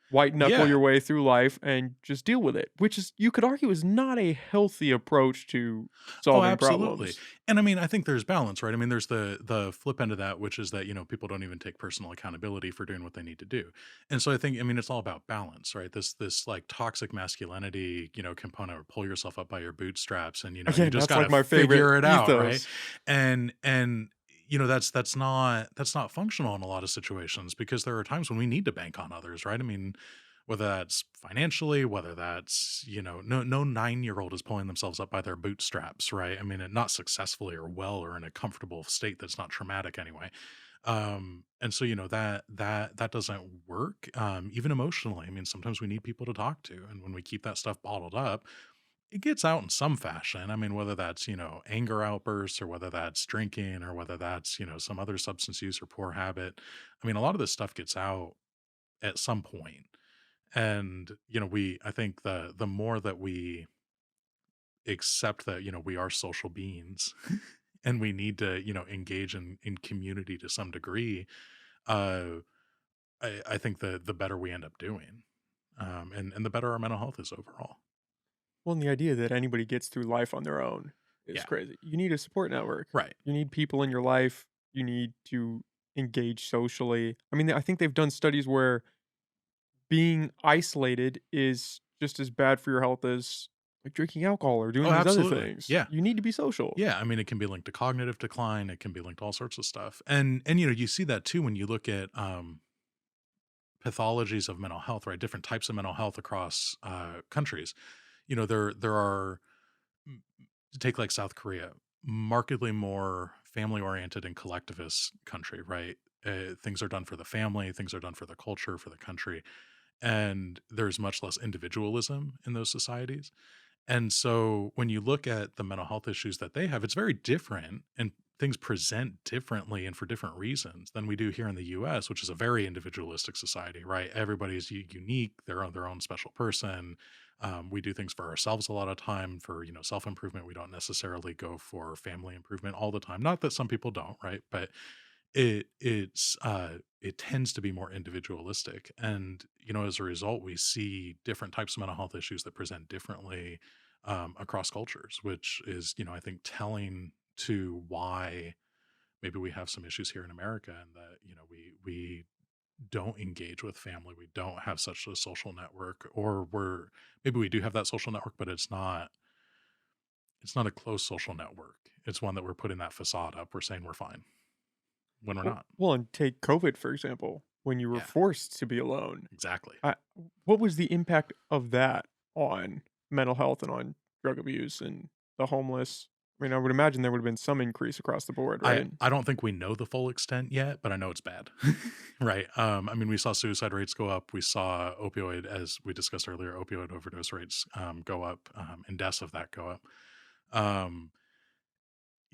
A: white knuckle
B: Yeah.
A: your way through life and just deal with it, which is you could argue is not a healthy approach to
B: Oh,
A: solving
B: absolutely.
A: problems.
B: And I mean, I think there's balance, right? I mean, there's the flip end of that, which is that, people don't even take personal accountability for doing what they need to do. And so I think, I mean, it's all about balance, right? This like toxic masculinity, component, or pull yourself up by your bootstraps, and, you
A: Again,
B: just
A: that's
B: got
A: like
B: to
A: my favorite
B: figure it out, right?
A: ethos.
B: And that's not functional in a lot of situations, because there are times when we need to bank on others, right? I mean, whether that's financially, whether that's, no 9-year-old is pulling themselves up by their bootstraps, right? I mean, and not successfully or well or in a comfortable state that's not traumatic anyway. And so, that doesn't work, even emotionally. I mean, sometimes we need people to talk to, and when we keep that stuff bottled up, it gets out in some fashion. I mean, whether that's, anger outbursts, or whether that's drinking, or whether that's, some other substance use or poor habit. I mean, a lot of this stuff gets out at some point. And, I think the more that we accept that, we are social beings and we need to, engage in community to some degree, uh, I think the better we end up doing. And the better our mental health is overall.
A: Well, and the idea that anybody gets through life on their own is
B: Yeah.
A: crazy. You need a support network.
B: Right.
A: You need people in your life. You need to engage socially. I mean, I think they've done studies where being isolated is just as bad for your health as like drinking alcohol or doing
B: Oh,
A: these other
B: absolutely.
A: things.
B: Yeah.
A: You need to be social.
B: Yeah, I mean, it can be linked to cognitive decline. It can be linked to all sorts of stuff. And you see that too when you look at pathologies of mental health, right? Different types of mental health across countries. There are, mm, take like South Korea, markedly more family oriented and collectivist country, right? things are done for the family, things are done for the culture, for the country, and there's much less individualism in those societies. And so when you look at the mental health issues that they have, it's very different and things present differently and for different reasons than we do here in the US, which is a very individualistic society, right? Everybody's unique, they're their own special person. We do things for ourselves a lot of time for, self improvement. We don't necessarily go for family improvement all the time. Not that some people don't, right? But it tends to be more individualistic, and as a result we see different types of mental health issues that present differently across cultures, which is I think telling to why maybe we have some issues here in America, and that we don't engage with family, we don't have such a social network, or maybe we do have that social network, but it's not a close social network. It's one that we're putting that facade up, we're saying we're fine when we're not.
A: Well, and take COVID, for example, when you were
B: Yeah,
A: forced to be alone.
B: exactly.
A: I What was the impact of that on mental health and on drug abuse and the homeless? I mean, I would imagine there would have been some increase across the board,
B: I
A: right?
B: I don't think we know the full extent yet, but I know it's bad. Right? I mean, we saw suicide rates go up. We saw as we discussed earlier, opioid overdose rates, go up, and deaths of that go up. Um,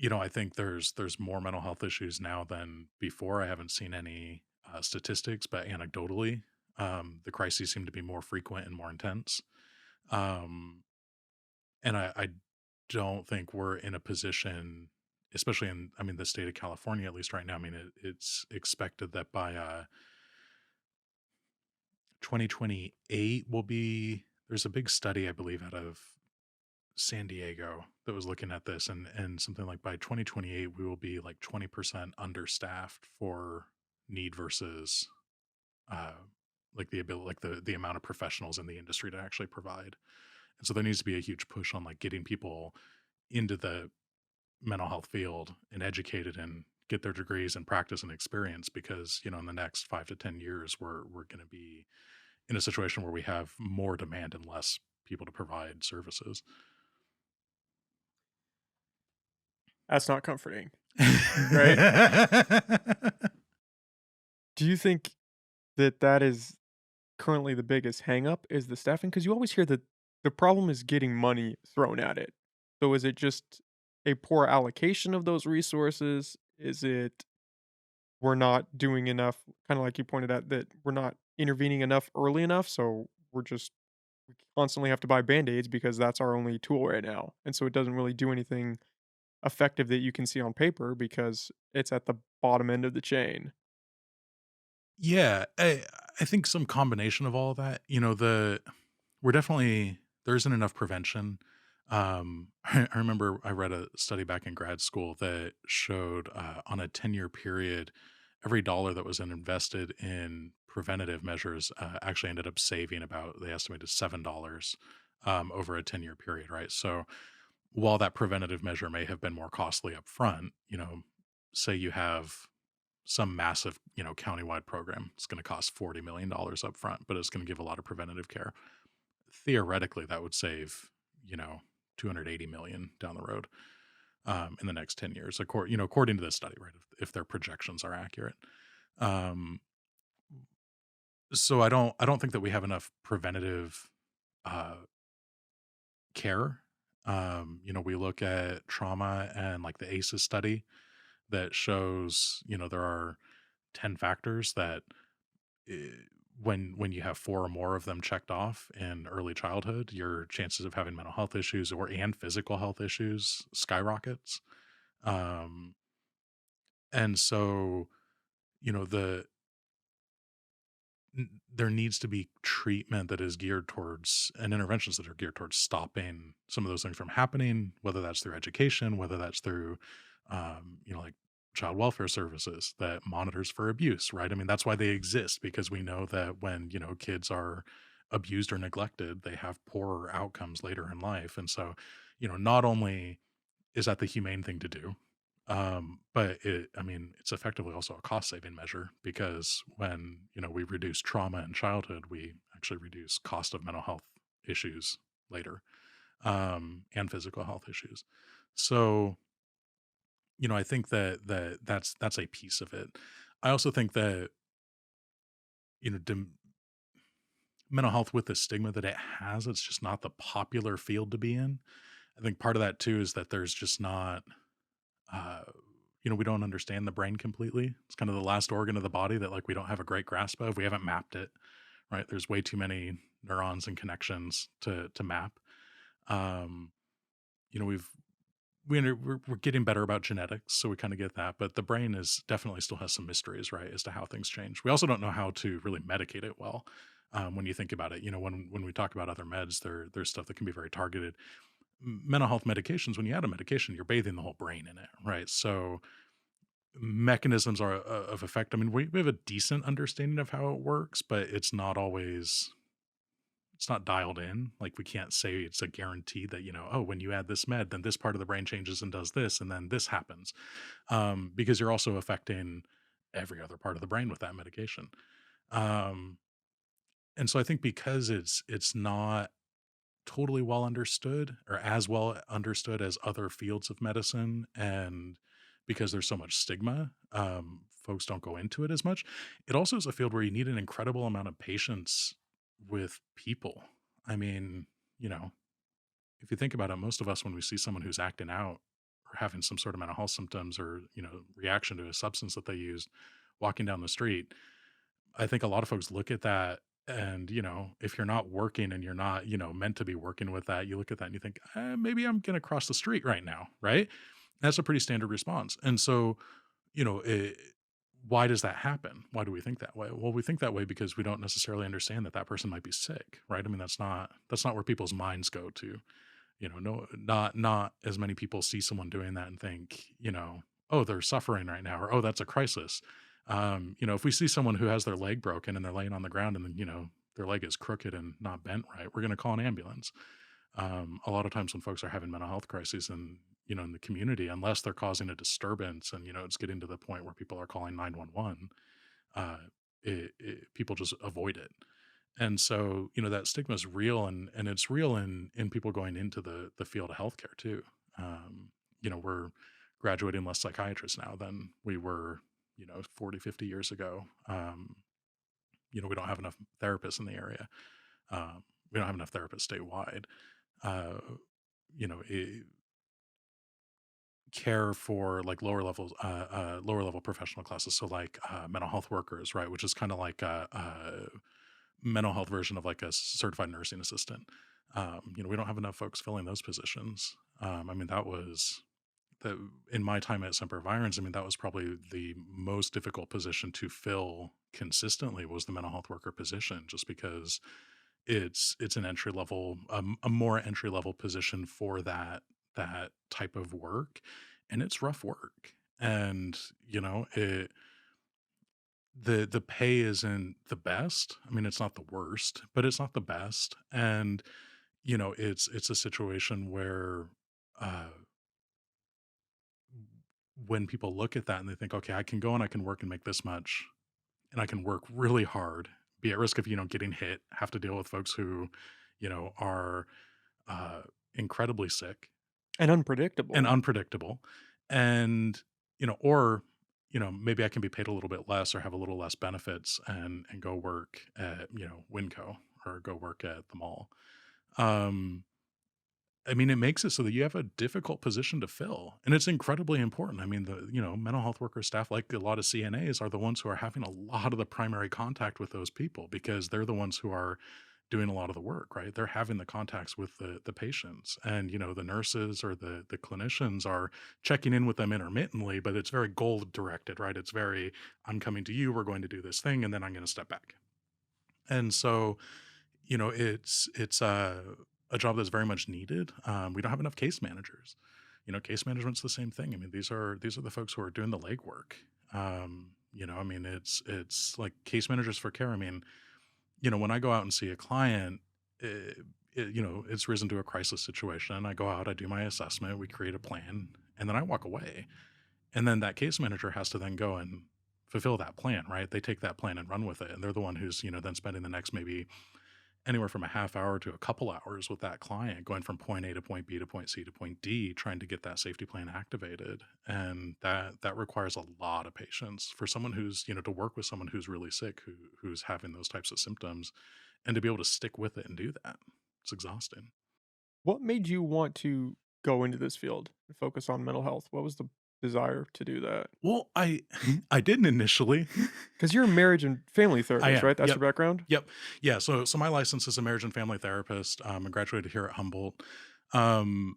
B: I think there's more mental health issues now than before. I haven't seen any, statistics, but anecdotally, the crises seem to be more frequent and more intense. Um, and I don't think we're in a position, especially in, I mean, the state of California, at least right now. I mean, it's expected that by 2028 will be, there's a big study, I believe, out of San Diego that was looking at this, and something like by 2028, we will be like 20% understaffed for need versus uh, like the ability, like the amount of professionals in the industry to actually provide. And so there needs to be a huge push on like getting people into the mental health field and educated and get their degrees and practice and experience, because in the next 5 to 10 years we're going to be in a situation where we have more demand and less people to provide services.
A: That's not comforting, right? Do you think that that is currently the biggest hang up is the staffing? Because you always hear that the problem is getting money thrown at it. So is it just a poor allocation of those resources? Is it we're not doing enough, kinda like you pointed out, that we're not intervening enough early enough, so we constantly have to buy Band-Aids because that's our only tool right now, and so it doesn't really do anything effective that you can see on paper because it's at the bottom end of the chain.
B: Yeah, I think some combination of all of that. We're definitely, there isn't enough prevention. I remember I read a study back in grad school that showed on a 10-year period, every dollar that was invested in preventative measures actually ended up saving about, they estimated $7 over a 10-year period, right? So while that preventative measure may have been more costly up front, say you have some massive, countywide program. It's going to cost $40 million up front, but it's going to give a lot of preventative care. Theoretically, that would save, you know, 280 million down the road in the next 10 years, according to this study, right? If their projections are accurate. Um, so I don't think that we have enough preventative uh, care. We look at trauma and like the ACEs study that shows, there are 10 factors that eh, when you have four or more of them checked off in early childhood, your chances of having mental health issues and physical health issues skyrockets. Um, and so, the there needs to be treatment that is geared towards, and interventions that are geared towards stopping some of those things from happening, whether that's through education, whether that's through like child welfare services that monitors for abuse, right? I mean, that's why they exist, because we know that when kids are abused or neglected, they have poorer outcomes later in life. And so not only is that the humane thing to do? But I mean, it's effectively also a cost saving measure, because when, we reduce trauma in childhood, we actually reduce cost of mental health issues later, and physical health issues. So, I think that's a piece of it. I also think that, you know, mental health with the stigma that it has, it's just not the popular field to be in. I think part of that too is that there's just not, uh, we don't understand the brain completely. It's kind of the last organ of the body that like we don't have a great grasp of. We haven't mapped it, right? There's way too many neurons and connections to map. Um, you know, we're getting better about genetics, so we kind of get that, but the brain is definitely still has some mysteries, right, as to how things change. We also don't know how to really medicate it well. When you think about it, when we talk about other meds, there's stuff that can be very targeted. Mental health medications, when you add a medication, you're bathing the whole brain in it, right? So mechanisms are of effect. I mean, we have a decent understanding of how it works, but it's not dialed in. Like we can't say it's a guarantee that, oh, when you add this med, then this part of the brain changes and does this, and then this happens. Because you're also affecting every other part of the brain with that medication. Um, and so I think because it's not totally well understood or as well understood as other fields of medicine, and because there's so much stigma, folks don't go into it as much. It also is a field where you need an incredible amount of patience with people. I mean, you know, if you think about it, most of us, when we see someone who's acting out or having some sort of mental health symptoms or, reaction to a substance that they used walking down the street, I think a lot of folks look at that and, if you're not working and you're not, meant to be working with that, you look at that and you think, maybe I'm going to cross the street right now. Right. That's a pretty standard response. And so, you know, it, why does that happen? Why do we think that way? Well, we think that way because we don't necessarily understand that that person might be sick, right? I mean, that's not where people's minds go to. No, not as many people see someone doing that and think, oh, they're suffering right now, or oh, that's a crisis. If we see someone who has their leg broken and they're laying on the ground and then, their leg is crooked and not bent right, we're going to call an ambulance. A lot of times when folks are having mental health crises and, in the community, unless they're causing a disturbance and, it's getting to the point where people are calling 911, uh, people just avoid it. And so, that stigma is real, and it's real in people going into the field of healthcare too. We're graduating less psychiatrists now than we were, 40, 50 years ago. We don't have enough therapists in the area. We don't have enough therapists statewide. Uh, you know, eh, Care for like lower level professional classes. So like mental health workers, right? Which is kind of like a mental health version of like a certified nursing assistant. We don't have enough folks filling those positions. I mean, that was in my time at Semper Virens. I mean, that was probably the most difficult position to fill consistently was the mental health worker position, just because it's an entry level, a more entry level position for that type of work, and it's rough work. And the pay isn't the best. I mean, it's not the worst, but it's not the best. And, it's a situation where, uh, when people look at that and they think, "Okay, I can go and I can work and make this much, and I can work really hard, be at risk of, getting hit, have to deal with folks who, are, uh, incredibly sick
A: And
B: and
A: unpredictable.
B: unpredictable." And, or, maybe I can be paid a little bit less or have a little less benefits and go work at, Winco or go work at the mall. Um, I mean, it makes it so that you have a difficult position to fill, and it's incredibly important. I mean, mental health worker staff, like a lot of CNAs, are the ones who are having a lot of the primary contact with those people because they're the ones who are doing a lot of the work, right? They're having the contacts with the patients, and the nurses or the clinicians are checking in with them intermittently, but it's very goal directed, right? It's very, I'm coming to you, we're going to do this thing, and then I'm going to step back. And so, it's a job that's very much needed. We don't have enough case managers. Case management's the same thing. I mean, these are the folks who are doing the legwork. I mean, it's like case managers for care. I mean, when I go out and see a client, it's risen to a crisis situation. And I go out, I do my assessment, we create a plan, and then I walk away. And then that case manager has to then go and fulfill that plan, right? They take that plan and run with it. And they're the one who's, then spending the next maybe anywhere from a half hour to a couple hours with that client, going from point A to point B to point C to point D, trying to get that safety plan activated. And that requires a lot of patience for someone who's, to work with someone who's really sick, who's having those types of symptoms, and to be able to stick with it and do that. It's exhausting.
A: What made you want to go into this field and focus on mental health? What was the desire to do that?
B: Well, I I didn't initially.
A: Because you're a marriage and family
B: I
A: therapist,
B: am.
A: right? That's
B: Yep.
A: your background?
B: Yep. Yeah. So my license is a marriage and family therapist. I graduated here at Humboldt. Um,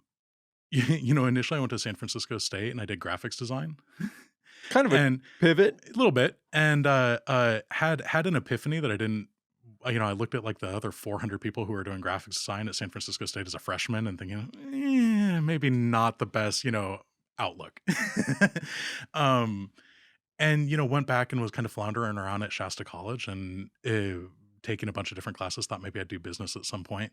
B: initially I went to San Francisco State and I did graphics design,
A: Kind of a
B: and
A: pivot.
B: a little bit, and had an epiphany that I didn't. I looked at like the other 400 people who were doing graphics design at San Francisco State as a freshman and thinking, maybe not the best, outlook. um, and, went back and was kind of floundering around at Shasta College and, taking a bunch of different classes, thought maybe I'd do business at some point,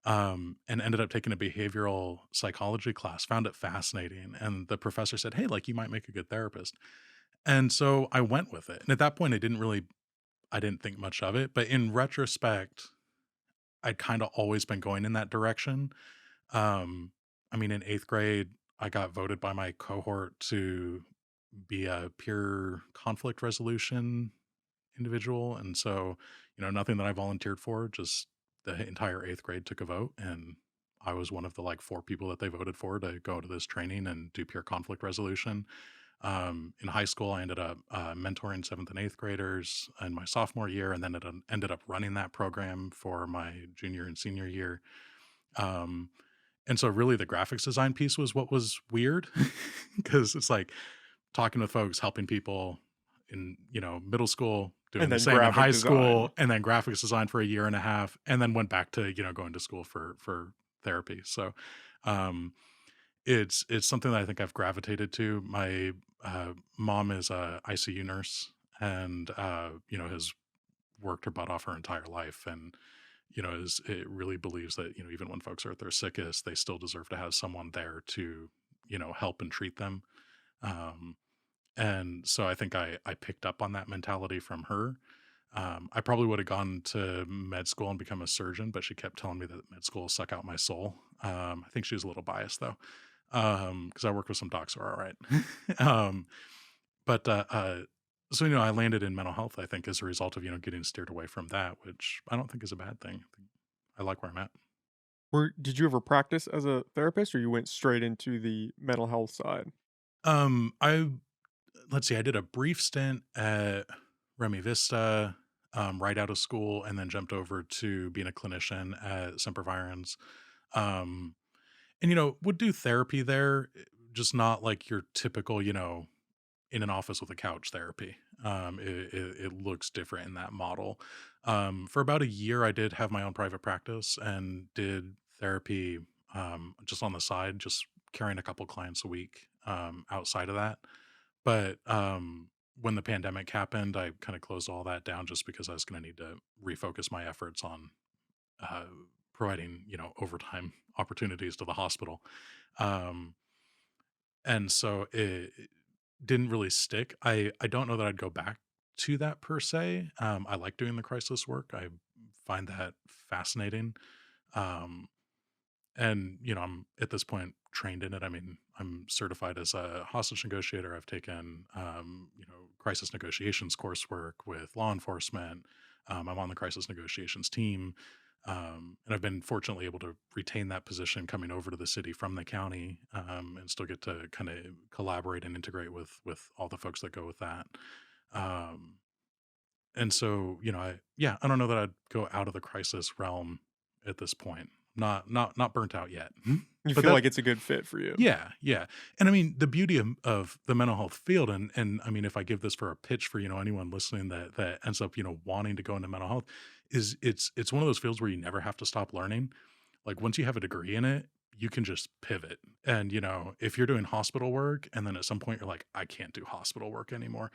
B: and ended up taking a behavioral psychology class, found it fascinating, and the professor said, "Hey, like, you might make a good therapist." And so I went with it, and at that point, I didn't think much of it, but in retrospect, I'd kinda always been going in that direction. Um, I mean, in 8th grade, I got voted by my cohort to be a peer conflict resolution individual, and so, nothing that I volunteered for, just the entire 8th grade took a vote, and I was one of the, like, 4 people that they voted for to go to this training and do peer conflict resolution. In high school, I ended up, mentoring 7th and 8th graders in my sophomore year, and then ended up running that program for my junior and senior year. Um, and so really the graphics design piece was what was weird, because it's like talking with folks, helping people in, middle school, doing
A: And
B: the
A: then
B: same in
A: graphic
B: high
A: design.
B: school, and then graphics design for a year and a half, and then went back to, going to school for therapy. So, um, it's something that I think I've gravitated to. My, mom is a ICU nurse and, has worked her butt off her entire life, and, is it really believes that, even when folks are at their sickest, they still deserve to have someone there to, help and treat them. Um, and so I think I picked up on that mentality from her. I probably would have gone to med school and become a surgeon, but she kept telling me that med school will suck out my soul. I think she was a little biased though, because I worked with some docs who are all right. um, but so I landed in mental health. I think as a result of getting steered away from that, which I don't think is a bad thing. I like where I'm at.
A: Did you ever practice as a therapist or you went straight into the mental health side?
B: I let's see, I did a brief stint at Remy Vista, right out of school, and then jumped over to being a clinician at Semper Virens. Um, and would do therapy there, just not like your typical, in an office with a couch therapy. It looks different in that model. For about a year, I did have my own private practice and did therapy, just on the side, just carrying a couple clients a week, outside of that. But, when the pandemic happened, I kinda closed all that down just because I was gonna need to refocus my efforts on, uh, providing, overtime opportunities to the hospital. Um, and so it didn't really stick. I don't know that I'd go back to that per se. I like doing the crisis work. I find that fascinating. Um and, I'm at this point trained in it. I mean, I'm certified as a hostage negotiator. I've taken, crisis negotiations coursework with law enforcement. I'm on the crisis negotiations team. And I've been fortunately able to retain that position coming over to the city from the county, and still get to kind of collaborate and integrate with all the folks that go with that. Um, and so, I don't know that I'd go out of the crisis realm at this point. Not burnt out yet.
A: You
B: But
A: feel
B: that
A: like it's a good fit for you.
B: yeah, yeah. And I mean, the beauty of the mental health field, and I mean, if I give this for a pitch for, anyone listening that ends up, wanting to go into mental health, is it's one of those fields where you never have to stop learning. Like once you have a degree in it, you can just pivot. And, if you're doing hospital work and then at some point you're like, I can't do hospital work anymore,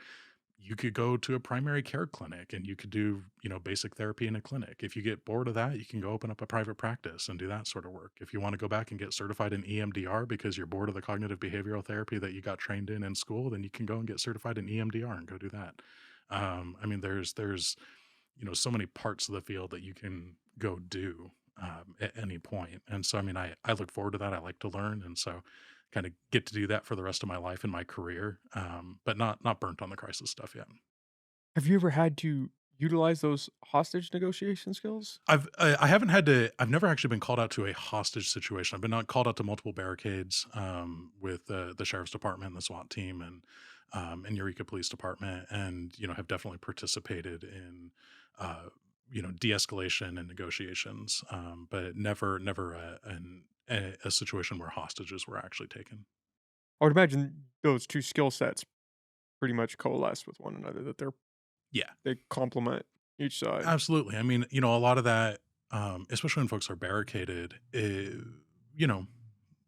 B: you could go to a primary care clinic and you could do, basic therapy in a clinic. If you get bored of that, you can go open up a private practice and do that sort of work. If you want to go back and get certified in EMDR because you're bored of the cognitive behavioral therapy that you got trained in school, then you can go and get certified in EMDR and go do that. I mean, there's so many parts of the field that you can go do at any point. And so, I mean, I look forward to that. I like to learn, and so kind of get to do that for the rest of my life and my career. But not burnt on the crisis stuff yet.
A: Have you ever had to utilize those hostage negotiation skills?
B: I haven't had to. I've never actually been called out to a hostage situation. I've been not called out to multiple barricades with the sheriff's department, and the SWAT team, and Eureka Police Department, and have definitely participated in uh, de-escalation and negotiations, but never a situation where hostages were actually taken.
A: I would imagine those 2 skill sets pretty much coalesce with one another, that
B: Yeah,
A: they complement each side.
B: absolutely. I mean, a lot of that, especially when folks are barricaded,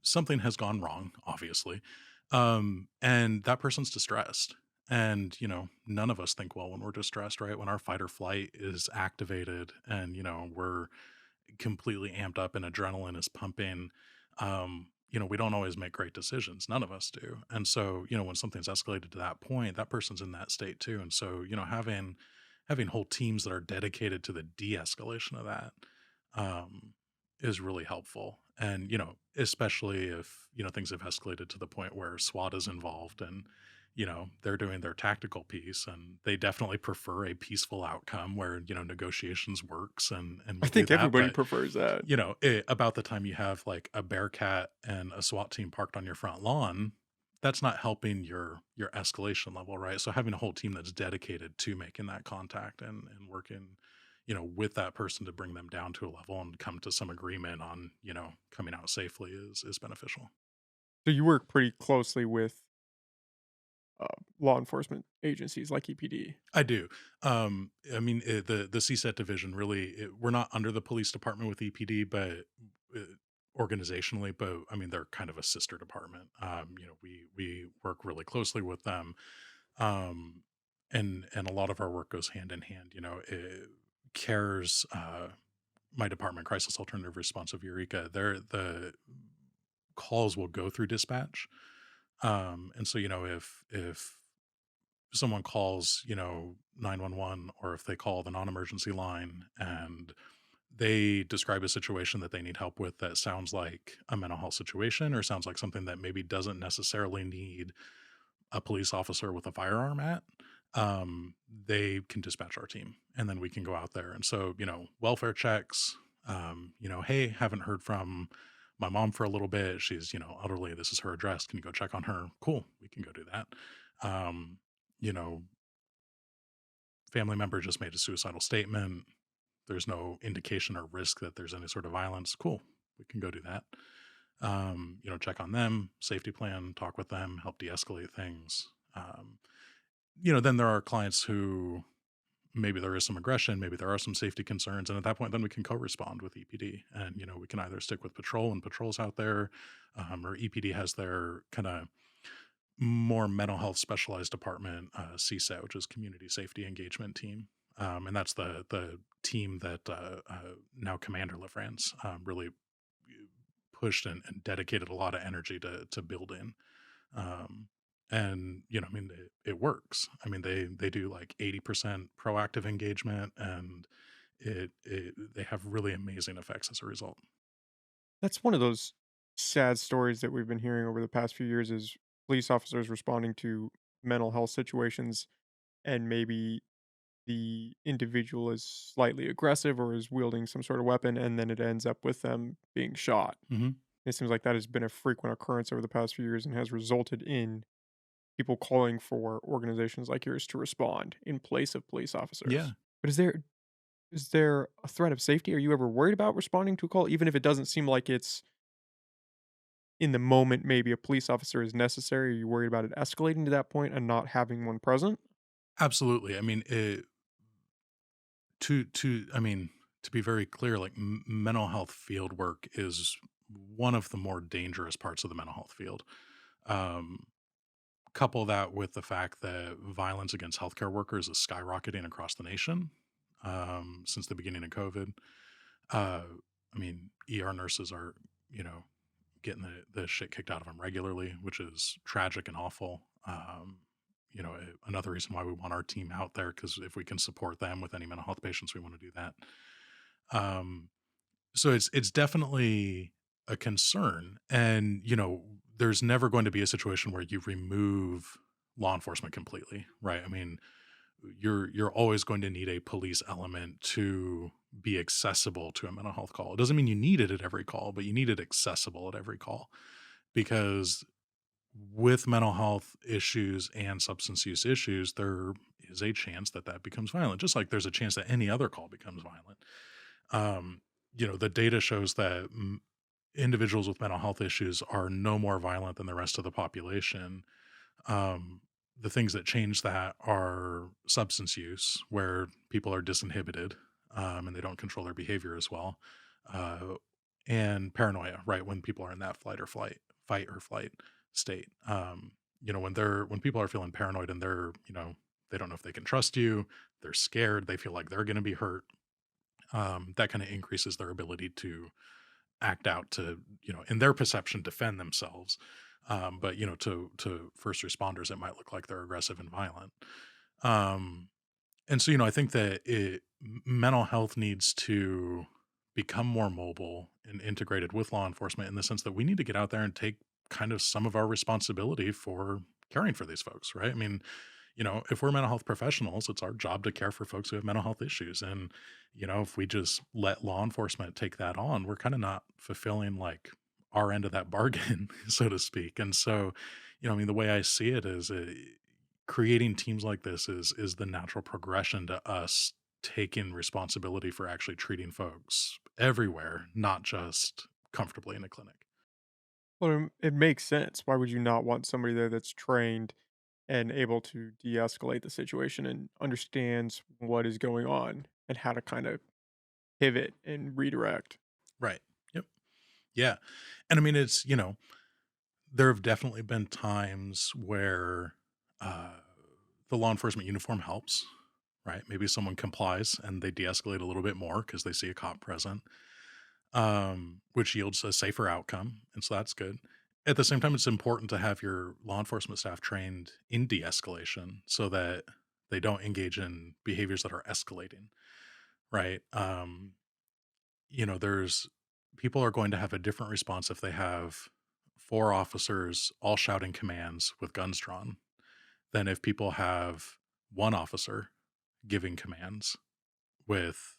B: something has gone wrong, obviously. And that person's distressed. And, none of us think well when we're distressed, right? When our fight or flight is activated and, we're completely amped up and adrenaline is pumping, we don't always make great decisions. None of us do. And so, when something's escalated to that point, that person's in that state too. And so, having whole teams that are dedicated to the de-escalation of that um, is really helpful. And especially if things have escalated to the point where SWAT is involved, and they're doing their tactical piece, and they definitely prefer a peaceful outcome where negotiations works, and
A: I
B: we do
A: think
B: that.
A: everybody
B: But
A: prefers that.
B: about the time you have like a Bearcat and a SWAT team parked on your front lawn, that's not helping your escalation level, right? So having a whole team that's dedicated to making that contact and working, with that person to bring them down to a level and come to some agreement on, coming out safely is beneficial.
A: So you work pretty closely with, uh, law enforcement agencies like EPD.
B: I do. I mean, the CSET division really, we're not under the police department with EPD, but uh, organizationally, but I mean, they're kind of a sister department. We work really closely with them, um, and a lot of our work goes hand in hand. CARES, my department, Crisis Alternative Response of Eureka, the calls will go through dispatch, and so if someone calls, 911, or if they call the non-emergency line and they describe a situation that they need help with that sounds like a mental health situation or sounds like something that maybe doesn't necessarily need a police officer with a firearm at, they can dispatch our team and then we can go out there. And so, welfare checks, hey, haven't heard from my mom for a little bit. She's, elderly. This is her address. Can you go check on her? Cool. We can go do that. Um, you know, family member just made a suicidal statement. There's no indication or risk that there's any sort of violence. Cool. We can go do that. Check on them, safety plan, talk with them, help de-escalate things. Then there are clients who maybe there is some aggression, maybe there are some safety concerns, and at that point, then we can co-respond with EPD, and we can either stick with patrol and patrols out there, or EPD has their kind of more mental health specialized department, CSET, which is Community Safety Engagement Team, and that's the team that now Commander LaFrance really pushed and dedicated a lot of energy to build in. Um, and I mean, it works. I mean, they do like 80% proactive engagement, and they have really amazing effects as a result.
A: That's one of those sad stories that we've been hearing over the past few years is police officers responding to mental health situations, and maybe the individual is slightly aggressive or is wielding some sort of weapon, and then it ends up with them being shot.
B: Hmm.
A: It seems like that has been a frequent occurrence over the past few years and has resulted in people calling for organizations like yours to respond in place of police
B: Yeah,
A: officers. But is there a threat of safety? Are you ever worried about responding to a call, even if it doesn't seem like it's in the moment, maybe a police officer is necessary? Are you worried about it escalating to that point and not having one present?
B: absolutely. I mean, I mean, to be very clear, like mental health field work is one of the more dangerous parts of the mental health field. Um, Couple that with the fact that violence against healthcare workers is skyrocketing across the nation since the beginning of COVID. Uh, I mean, ER nurses are, you know, getting the shit kicked out of them regularly, which is tragic and awful. another reason why we want our team out there, because if we can support them with any mental health patients, we want to do that. Um, so it's definitely a concern, and there's never going to be a situation where you remove law enforcement completely, right? I mean, you're always going to need a police element to be accessible to a mental health call. It doesn't mean you need it at every call, but you need it accessible at every call, because with mental health issues and substance use issues, there is a chance that that becomes violent, just like there's a chance that any other call becomes violent. Um, the data shows that individuals with mental health issues are no more violent than the rest of the population. um, the things that change that are substance use, where people are disinhibited, and they don't control their behavior as well, uh, and paranoia, right? When people are in that fight or flight state. When people are feeling paranoid and they don't know if they can trust you, they're scared, they feel like they're going to be hurt. That kind of increases their ability to act out to, in their perception, defend themselves. But to first responders, it might look like they're aggressive and violent. Um, and so, I think that mental health needs to become more mobile and integrated with law enforcement, in the sense that we need to get out there and take kind of some of our responsibility for caring for these folks, right? I mean, if we're mental health professionals, it's our job to care for folks who have mental health issues. And, if we just let law enforcement take that on, we're kind of not fulfilling like our end of that bargain, so to speak. And so, I mean, the way I see it is, creating teams like this is the natural progression to us taking responsibility for actually treating folks everywhere, not just comfortably in a clinic.
A: Well, it makes sense. Why would you not want somebody there that's trained and able to de-escalate the situation and understands what is going on and how to kind of pivot and redirect?
B: Right. Yep. Yeah. And I mean, there have definitely been times where uh, the law enforcement uniform helps, right? Maybe someone complies and they de escalate a little bit more because they see a cop present, which yields a safer outcome. And so that's good. At the same time, it's important to have your law enforcement staff trained in de escalation so that they don't engage in behaviors that are escalating, right? There's people are going to have a different response if they have four officers all shouting commands with guns drawn than if people have one officer giving commands with,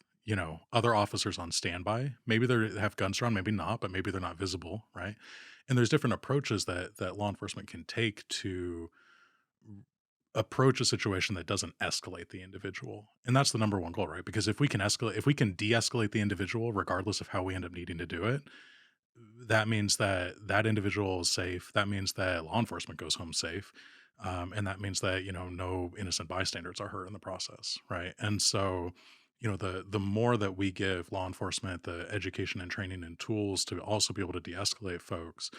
B: other officers on standby. Maybe they have guns drawn, maybe not, but maybe they're not visible, right? And there's different approaches that law enforcement can take to approach a situation that doesn't escalate the individual. And that's the number one goal, right? Because if we can de-escalate the individual regardless of how we end up needing to do it, that means that that individual is safe. That means that law enforcement goes home safe. And that means that, no innocent bystanders are hurt in the process, right? And so, the more that we give law enforcement the education and training and tools to also be able to de-escalate folks,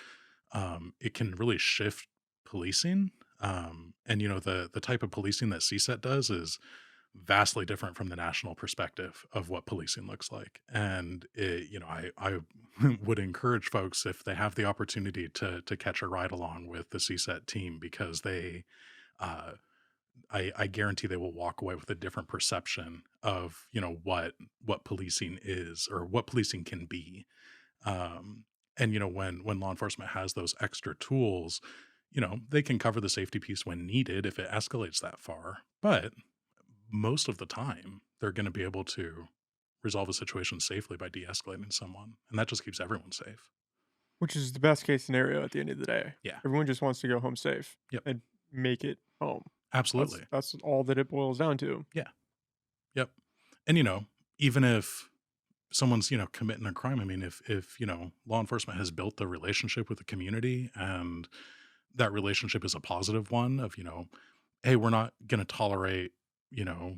B: it can really shift policing. And the type of policing that CSET does is vastly different from the national perspective of what policing looks like. And I would encourage folks, if they have the opportunity, to catch a ride along with the CSET team, because uh, I guarantee they will walk away with a different perception of what policing is, or what policing can be. And when law enforcement has those extra tools, they can cover the safety piece when needed if it escalates that far. But most of the time, they're going to be able to resolve a situation safely by de-escalating someone, and that just keeps everyone safe.
A: Which is the best case scenario at the end of the day.
B: Yeah.
A: Everyone just wants to go home safe
B: Yep.
A: and make it home. That's
B: Absolutely.
A: that's all that it boils down to.
B: Yeah. Yep. And even if someone's committing a crime, I mean, if law enforcement has built the relationship with the community, and that relationship is a positive one of, hey, we're not going to tolerate, you know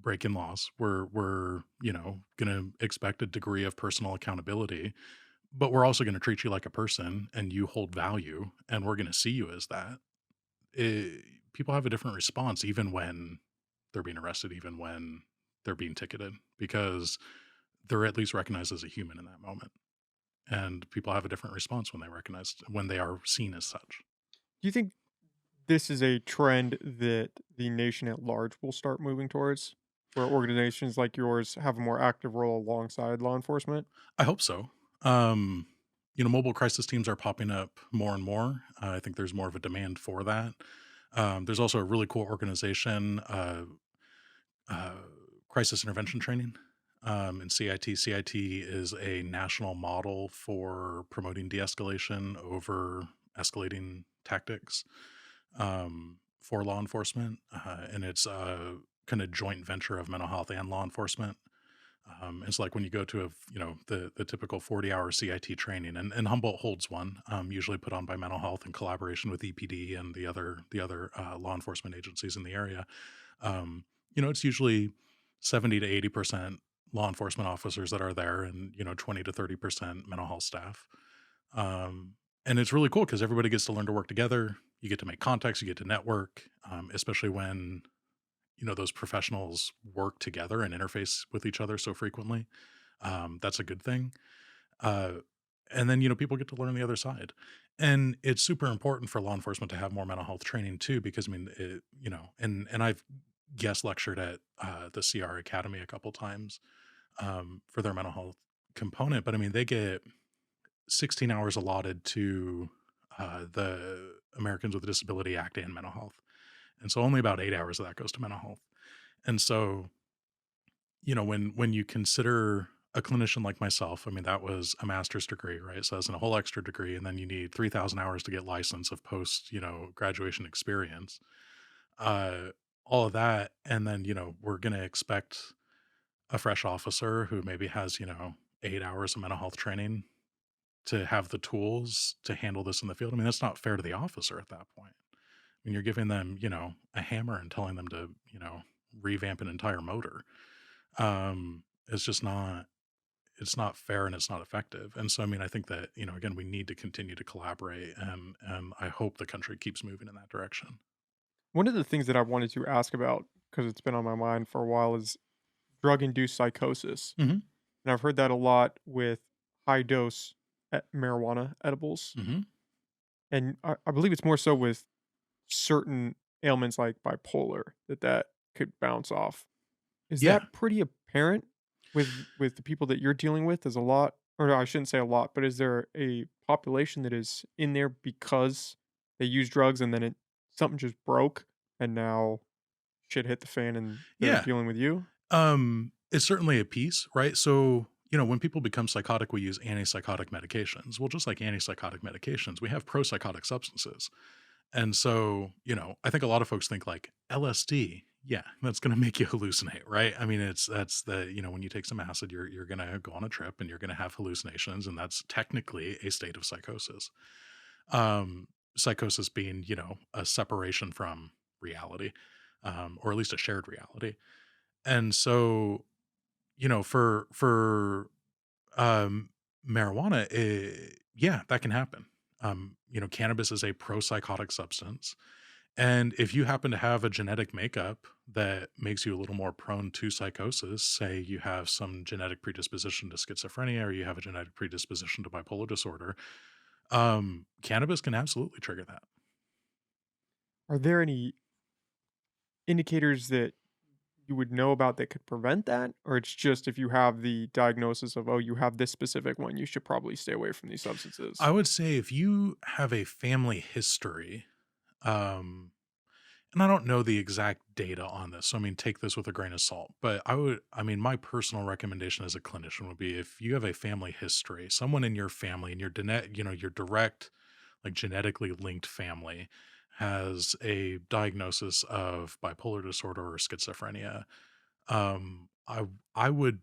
B: breaking laws. We're going to expect a degree of personal accountability, but we're also going to treat you like a person, and you hold value, and we're going to see you as that. People have a different response even when they're being arrested, even when they're being ticketed, because they're at least recognized as a human in that moment. And people have a different response when they are seen as such.
A: Do you think this is a trend that the nation at large will start moving towards, where organizations like yours have a more active role alongside law enforcement?
B: I hope so. Um, Mobile crisis teams are popping up more and more. I think there's more of a demand for that. There's also a really cool organization, uh, crisis intervention training, and CIT. CIT is a national model for promoting de-escalation over escalating tactics for law enforcement, and it's a kind of joint venture of mental health and law enforcement. It's like when you go to the typical 40-hour CIT training, and Humboldt holds one, usually put on by mental health in collaboration with EPD and the other law enforcement agencies in the area. It's usually 70 to 80% law enforcement officers that are there, and 20 to 30% mental health staff. And it's really cool because everybody gets to learn to work together. You get to make contacts, you get to network, especially when those professionals work together and interface with each other so frequently. That's a good thing. uh, and then people get to learn the other side, and it's super important for law enforcement to have more mental health training too, because I mean and I've guest lectured at the CR Academy a couple times for their mental health component, but I mean they get 16 hours allotted to the Americans with Disability Act and mental health, and so only about 8 hours of that goes to mental health. And so, when you consider a clinician like myself, I mean, that was a master's degree, right? So that's a whole extra degree, and then you need 3,000 hours to get license of post, graduation experience. Uh, all of that, and then we're going to expect a fresh officer who maybe has 8 hours of mental health training to have the tools to handle this in the field. I mean, that's not fair to the officer at that point. I mean, you're giving them, a hammer and telling them to, revamp an entire motor. It's just not it's not fair and it's not effective. And so I mean, I think that, again, we need to continue to collaborate, and I hope the country keeps moving in that direction.
A: One of the things that I wanted to ask about, because it's been on my mind for a while, is drug-induced psychosis,
B: Mhm.
A: and I've heard that a lot with high dose marijuana edibles,
B: Mhm.
A: and I believe it's more so with certain ailments like bipolar that could bounce off. Is
B: Yeah.
A: that pretty apparent with the people that you're dealing with? Is a lot, or no, I shouldn't say a lot, but is there a population that is in there because they use drugs and then something just broke and now shit hit the fan and they're
B: Yeah.
A: dealing with you?
B: It's certainly a piece, right? So, when people become psychotic, we use antipsychotic medications. Well, just like antipsychotic medications, we have propsychotic substances. And so, I think a lot of folks think like LSD, yeah, that's going to make you hallucinate, right? I mean, that's the, when you take some acid, you're going to go on a trip and you're going to have hallucinations, and that's technically a state of psychosis. Um, Psychosis being, a separation from reality, or at least a shared reality. And so, for um, marijuana, yeah, that can happen. Cannabis is a pro-psychotic substance, and if you happen to have a genetic makeup that makes you a little more prone to psychosis, say you have some genetic predisposition to schizophrenia or you have a genetic predisposition to bipolar disorder, cannabis can absolutely trigger that.
A: Are there any indicators that you would know about that could prevent that? Or it's just if you have the diagnosis of, oh, you have this specific one, you should probably stay away from these substances?
B: I would say if you have a family history, um, and I don't know the exact data on this, so I mean, take this with a grain of salt. But I mean, my personal recommendation as a clinician would be if you have a family history, someone in your family, and your direct, like genetically linked family has a diagnosis of bipolar disorder or schizophrenia. I would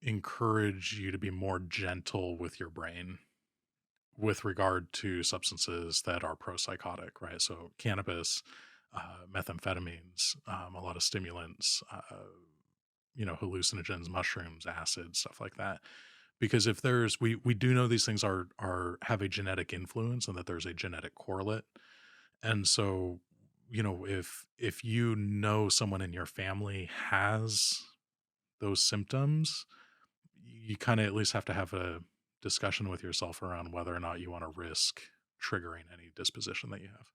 B: encourage you to be more gentle with your brain with regard to substances that are pro-psychotic, right? So cannabis, methamphetamines, a lot of stimulants, hallucinogens, mushrooms, acids, stuff like that. Because if there's, we do know these things are have a genetic influence and that there's a genetic correlate. And so, if someone in your family has those symptoms, you kind of at least have to have a discussion with yourself around whether or not you want to risk triggering any disposition that you have.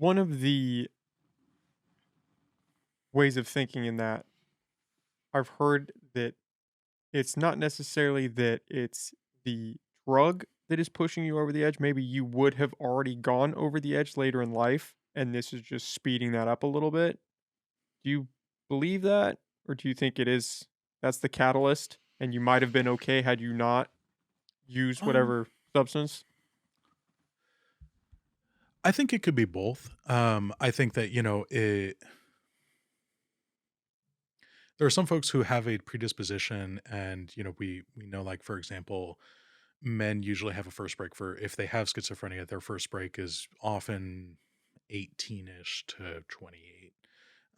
A: one of the ways of thinking in that I've heard that it's not necessarily that it's the drug that is pushing you over the edge. Maybe you would have already gone over the edge later in life, and this is just speeding that up a little bit. Do you believe that? Or do you think that's the catalyst and you might have been okay had you not used
B: Um,
A: whatever substance?
B: I think it could be both. I think that, there are some folks who have a predisposition, and we know, like, for example, men usually have a first break for, if they have schizophrenia, their first break is often 18ish to 28.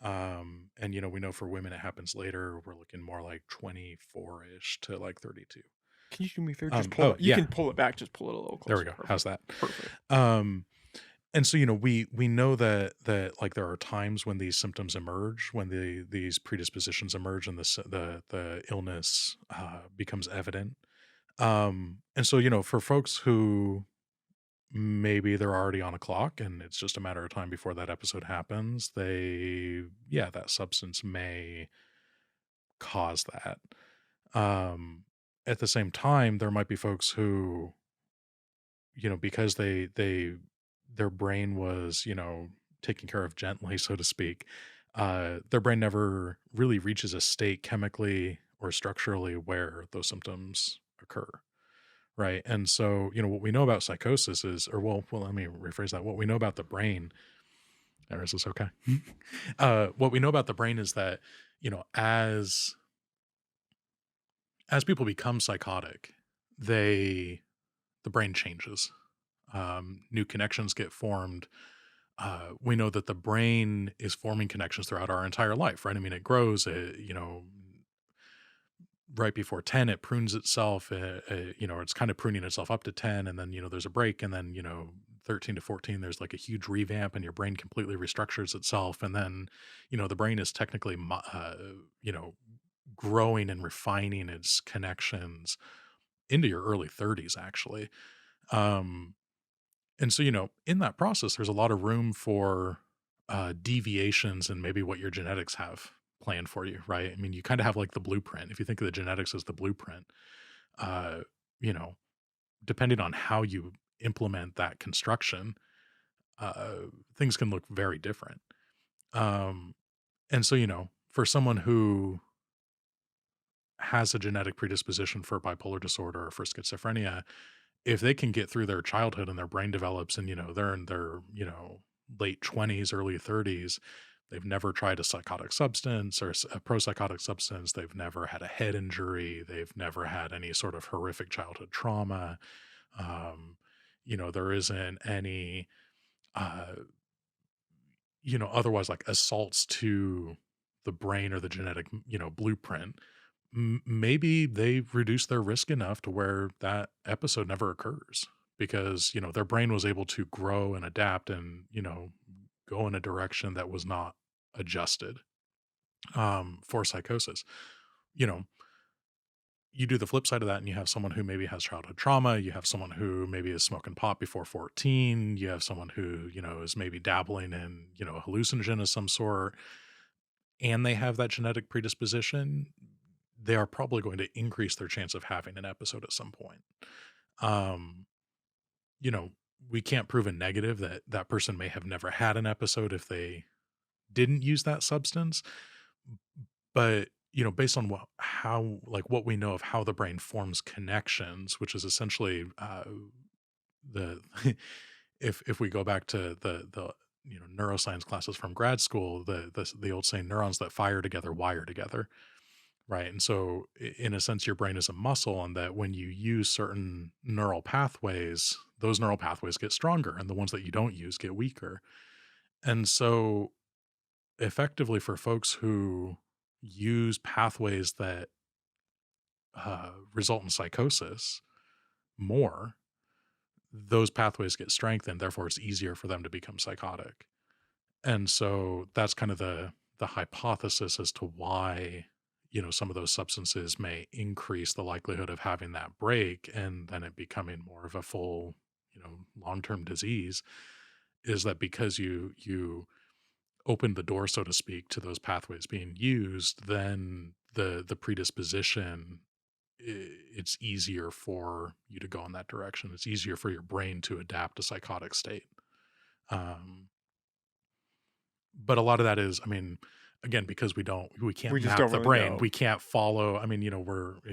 B: And we know for women it happens later. We're looking more like 24ish to like 32.
A: Can you do me a favor? Just pull
B: Oh
A: it. You
B: yeah,
A: can pull it back. Just pull it a little
B: there we
A: closer.
B: go. How's
A: Perfect.
B: that?
A: Perfect.
B: Um, and so we know that like there are times when these symptoms emerge, when these predispositions emerge, and the illness becomes evident. And so for folks who maybe they're already on a clock and it's just a matter of time before that episode happens, that substance may cause that. Um, at the same time, there might be folks who, because their brain was, taken care of gently, so to speak, their brain never really reaches a state chemically or structurally where those symptoms occur. Right. And so, what we know about psychosis is, or let me rephrase that. What we know about the brain, or is this okay? What we know about the brain is that, you know, as as people become psychotic, the brain changes. New connections get formed. We know that the brain is forming connections throughout our entire life, right? I mean, it grows. Right before 10 it prunes itself, it's kind of pruning itself up to 10, and then there's a break, and then 13 to 14 there's like a huge revamp, and your brain completely restructures itself, and then the brain is technically you know growing and refining its connections into your early 30s actually. um and so in that process there's a lot of room for deviations and maybe what your genetics have planned for you, right? I mean, you kind of have like the blueprint. If you think of the genetics as the blueprint, uh, you know, depending on how you implement that construction, things can look very different. Um, and so, for someone who has a genetic predisposition for bipolar disorder or for schizophrenia, if they can get through their childhood and their brain develops and, they're in their, late 20s, early 30s, they've never tried a psychotic substance or a pro-psychotic substance. They've never had a head injury. They've never had any sort of horrific childhood trauma. Um, there isn't any, uh, otherwise like assaults to the brain or the genetic, blueprint. Maybe they've reduced their risk enough to where that episode never occurs because, their brain was able to grow and adapt and, go in a direction that was not adjusted for psychosis. You know, you do the flip side of that and you have someone who maybe has childhood trauma, you have someone who maybe is smoking pot before 14, you have someone who, is maybe dabbling in, a hallucinogen of some sort, and they have that genetic predisposition, they are probably going to increase their chance of having an episode at some point. Um, you know, we can't prove a negative that that person may have never had an episode if they didn't use that substance, but based on what we know of how the brain forms connections, which is essentially the if we go back to the neuroscience classes from grad school, the old saying, neurons that fire together wire together. Right. And so, in a sense, your brain is a muscle, and that when you use certain neural pathways, those neural pathways get stronger, and the ones that you don't use get weaker. And so, effectively, for folks who use pathways that result in psychosis more, those pathways get strengthened. Therefore, it's easier for them to become psychotic. And so that's kind of the hypothesis as to why, some of those substances may increase the likelihood of having that break and then it becoming more of a full, long-term disease. is that because you opened the door, so to speak, to those pathways being used, then the predisposition, it's easier for you to go in that direction. It's easier for your brain to adapt a psychotic state. Um, but a lot of that is, I mean, again, because we can't
A: We just
B: map
A: don't
B: the
A: really
B: brain,
A: know.
B: we can't follow. I mean,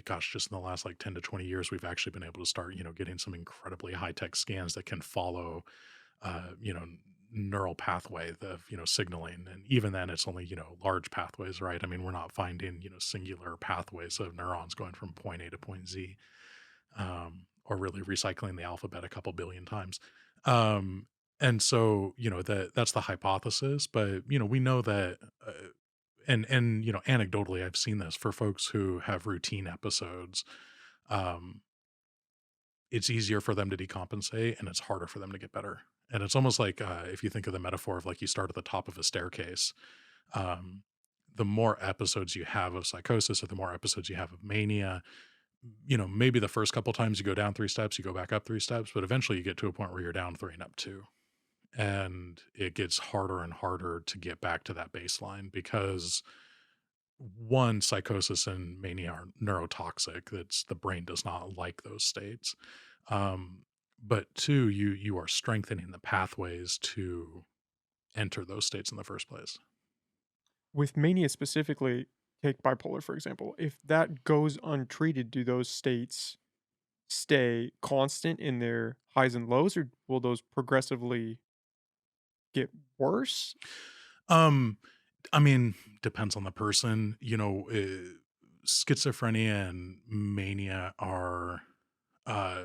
B: gosh, just in the last like 10 to 20 years, we've actually been able to start, getting some incredibly high tech scans that can follow, uh, you know, neural pathway, the, signaling. And even then it's only, large pathways, right? I mean, we're not finding, singular pathways of neurons going from point A to point Z, or really recycling the alphabet a couple billion times. Um, and so, that's the hypothesis, but we know that, and anecdotally, I've seen this for folks who have routine episodes. Um, it's easier for them to decompensate, and it's harder for them to get better. And it's almost like, if you think of the metaphor of like you start at the top of a staircase, um, the more episodes you have of psychosis or the more episodes you have of mania, maybe the first couple times you go down 3 steps, you go back up 3 steps, but eventually you get to a point where you're down 3 and up 2. And it gets harder and harder to get back to that baseline because, one, psychosis and mania are neurotoxic. That's the brain does not like those states. Um, but two, you are strengthening the pathways to enter those states in the first place.
A: With mania specifically, take bipolar for example. If that goes untreated, do those states stay constant in their highs and lows, or will those progressively get worse?
B: Um, I mean, depends on the person. Schizophrenia and mania are, uh,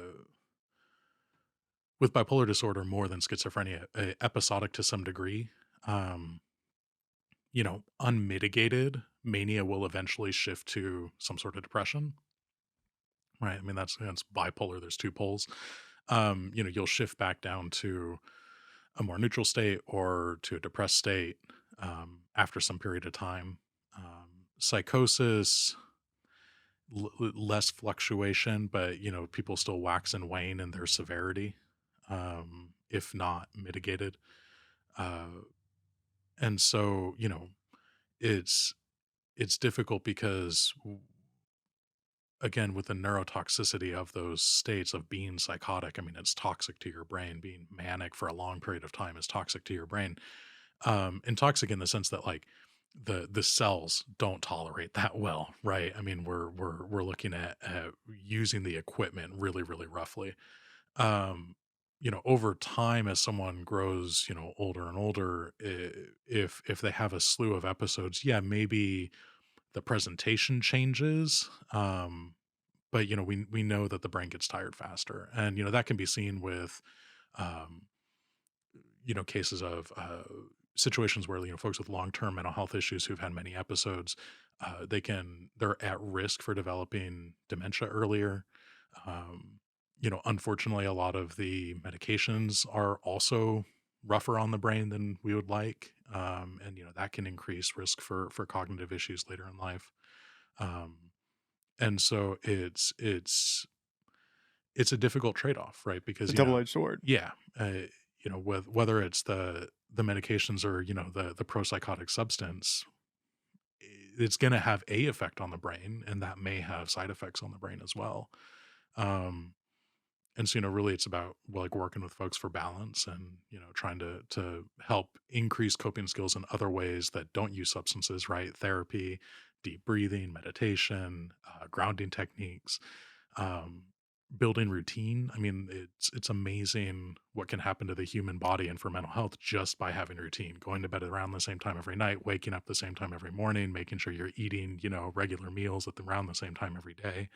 B: with bipolar disorder more than schizophrenia, episodic to some degree. Um, Unmitigated mania will eventually shift to some sort of depression, right? I mean, that's bipolar. There's two poles. You'll shift back down to a more neutral state or to a depressed state, after some period of time. Psychosis, less fluctuation, but people still wax and wane in their severity, if not mitigated. Uh, and so, it's it's difficult because, again, with the neurotoxicity of those states of being psychotic, I mean, it's toxic to your brain. Being manic for a long period of time is toxic to your brain. And toxic in the sense that, like, the cells don't tolerate that well, right? I mean, we're looking at using the equipment really, really roughly. Um, over time, as someone grows, older and older, if they have a slew of episodes, yeah, maybe the presentation changes. But we know that the brain gets tired faster, and that can be seen with, um, cases of, situations where folks with long-term mental health issues who've had many episodes, they're at risk for developing dementia earlier. Unfortunately, a lot of the medications are also rougher on the brain than we would like, and that can increase risk for cognitive issues later in life. um, and so it's a difficult trade-off, right?
A: It's
B: Because,
A: a double-edged sword.
B: yeah, whether it's the medications or, the pro-psychotic substance, it's gonna have a effect on the brain, and that may have side effects on the brain as well. Um, and so, really it's about, well, like, working with folks for balance and, trying to help increase coping skills in other ways that don't use substances, right? Therapy, deep breathing, meditation, grounding techniques, um, building routine. I mean, it's amazing what can happen to the human body and for mental health just by having routine, going to bed around the same time every night, waking up the same time every morning, making sure you're eating, regular meals around the same time every day.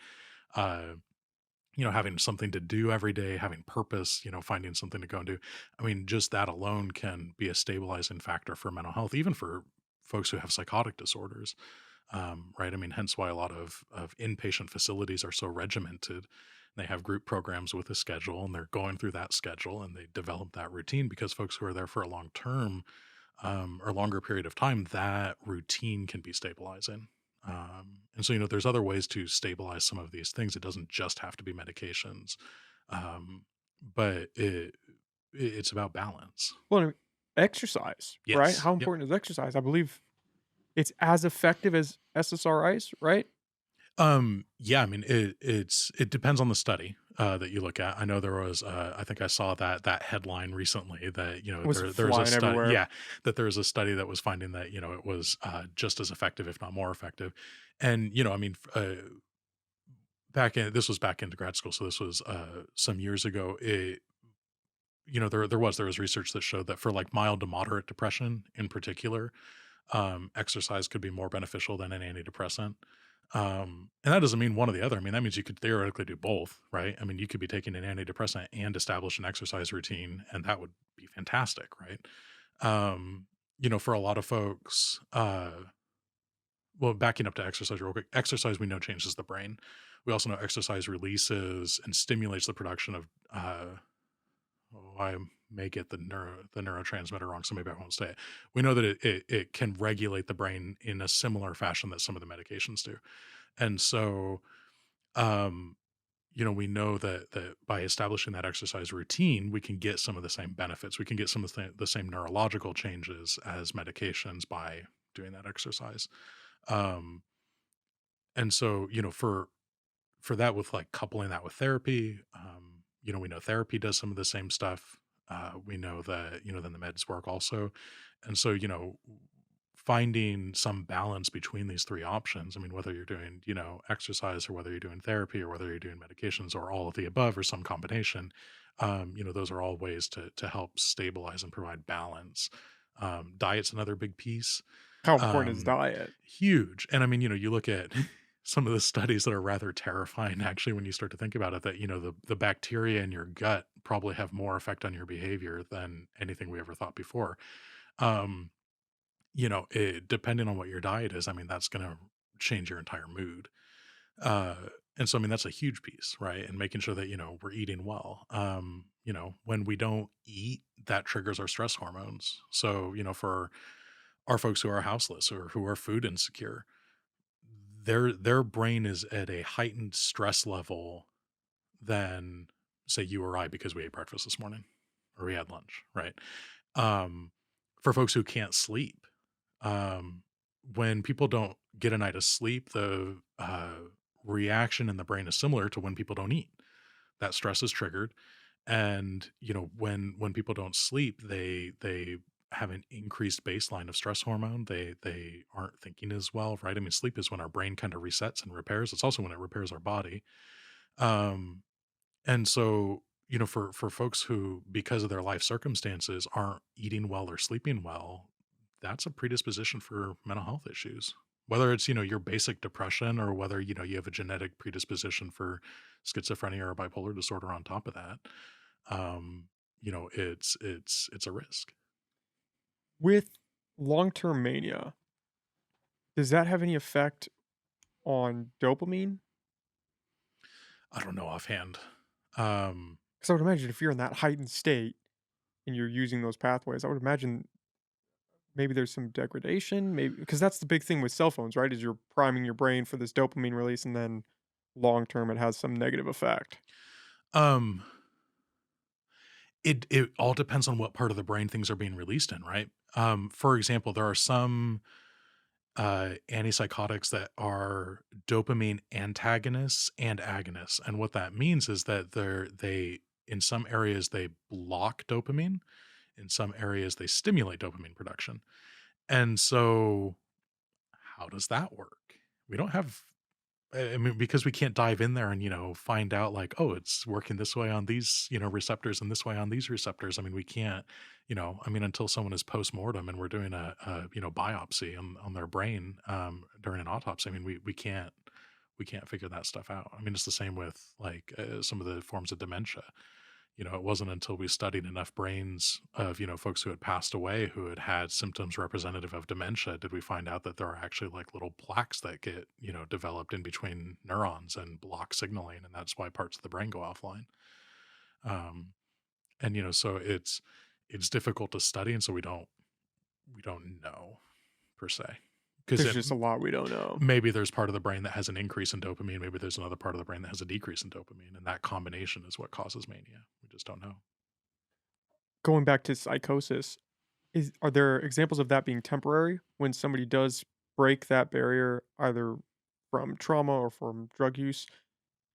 B: Uh, Having something to do every day, having purpose, finding something to go and do. I mean, just that alone can be a stabilizing factor for mental health, even for folks who have psychotic disorders. Right. I mean, hence why a lot of inpatient facilities are so regimented. They have group programs with a schedule, and they're going through that schedule, and they develop that routine because folks who are there for a long term, or longer period of time, that routine can be stabilizing. And so, there's other ways to stabilize some of these things. It doesn't just have to be medications. Um, but it's about balance.
A: Well, exercise, right?
B: Yes.
A: How
B: Yep.
A: important is exercise? I believe it's as effective as SSRIs, right?
B: Yeah, I mean, it depends on the study that you look at. I know there was, I think I saw that headline recently that
A: It was
B: there's a
A: flying
B: study,
A: everywhere.
B: yeah, that there was a study that was finding that it was just as effective, if not more effective. And I mean, this was back into grad school, so this was some years ago. There was research that showed that for like mild to moderate depression in particular, exercise could be more beneficial than an antidepressant. And that doesn't mean one or the other. I mean, that means you could theoretically do both, right? I mean, you could be taking an antidepressant and establish an exercise routine, and that would be fantastic, right? For a lot of folks, well, backing up to exercise real quick, exercise we know changes the brain. We also know exercise releases and stimulates the production of I may get the neurotransmitter wrong, so maybe I won't say it. We know that it can regulate the brain in a similar fashion that some of the medications do. And so, um, we know that by establishing that exercise routine, we can get some of the same benefits. We can get some of the same neurological changes as medications by doing that exercise. Um, and so, for that, with like coupling that with therapy, we know therapy does some of the same stuff. We know that, then the meds work also. And so, finding some balance between these three options. I mean, whether you're doing, exercise, or whether you're doing therapy, or whether you're doing medications, or all of the above, or some combination, those are all ways to help stabilize and provide balance. Diet's another big piece.
A: How important is
B: Um,
A: diet?
B: Huge. And I mean, you look at some of the studies that are rather terrifying actually when you start to think about it, that the bacteria in your gut probably have more effect on your behavior than anything we ever thought before. um Depending on what your diet is, I mean, that's going to change your entire mood. And so I mean, that's a huge piece, right? And making sure that we're eating well. When we don't eat, that triggers our stress hormones. So for our folks who are houseless or who are food insecure, their brain is at a heightened stress level than, say, you or I, because we ate breakfast this morning or we had lunch, right? Um, for folks who can't sleep, um, when people don't get a night of sleep, the reaction in the brain is similar to when people don't eat. That stress is triggered, and when people don't sleep, they have an increased baseline of stress hormone. They aren't thinking as well, right? I mean, sleep is when our brain kind of resets and repairs. It's also when it repairs our body. Um, and so, for folks who, because of their life circumstances, aren't eating well or sleeping well, that's a predisposition for mental health issues. Whether it's, your basic depression, or whether, you have a genetic predisposition for schizophrenia or bipolar disorder on top of that. It's a risk.
A: With long-term mania, does that have any effect on dopamine?
B: I don't know offhand. Um,
A: Because I would imagine if you're in that heightened state and you're using those pathways, I would imagine maybe there's some degradation, maybe because that's the big thing with cell phones, right? Is you're priming your brain for this dopamine release, and then long term it has some negative effect.
B: um, it all depends on what part of the brain things are being released in, right? For example, there are some antipsychotics that are dopamine antagonists and agonists. And what that means is that they in some areas they block dopamine, in some areas they stimulate dopamine production. And so how does that work? We don't have, I mean, because we can't dive in there and, find out like, oh, it's working this way on these, receptors, and this way on these receptors. I mean, we can't, I mean, until someone is post-mortem and we're doing a biopsy on their brain, during an autopsy. I mean, we can't figure that stuff out. I mean, it's the same with like some of the forms of dementia. It wasn't until we studied enough brains of, folks who had passed away, who had had symptoms representative of dementia, did we find out that there are actually like little plaques that get, developed in between neurons and block signaling. And that's why parts of the brain go offline. Um, and, so it's difficult to study. And so we don't know per se, because
A: There's just a lot we don't know.
B: maybe there's part of the brain that has an increase in dopamine. Maybe there's another part of the brain that has a decrease in dopamine. And that combination is what causes mania. We just don't know.
A: going back to psychosis, are there examples of that being temporary when somebody does break that barrier either from trauma or from drug use?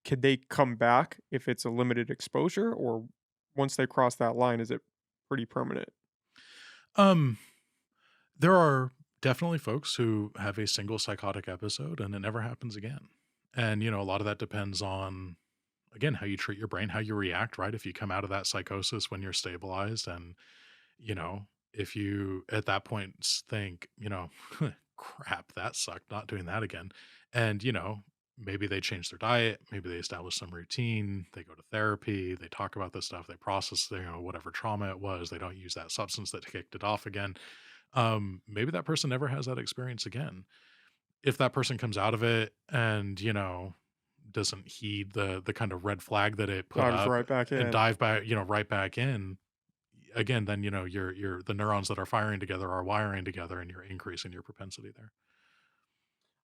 A: Could they come back if it's a limited exposure, or once they cross that line, is it pretty permanent?
B: Um, there are definitely folks who have a single psychotic episode and it never happens again. And, a lot of that depends on, again, how you treat your brain, how you react, right? If you come out of that psychosis when you're stabilized and, you know, if you at that point think, crap, that sucked, not doing that again. And, maybe they change their diet, maybe they establish some routine, they go to therapy, they talk about this stuff, they process, whatever trauma it was, they don't use that substance that kicked it off again. Maybe that person never has that experience again. If that person comes out of it and, doesn't heed the kind of red flag that it put
A: Dives
B: up
A: right back
B: and
A: in.
B: dive back, right back in, again, then, your the neurons that are firing together are wiring together and you're increasing your propensity there.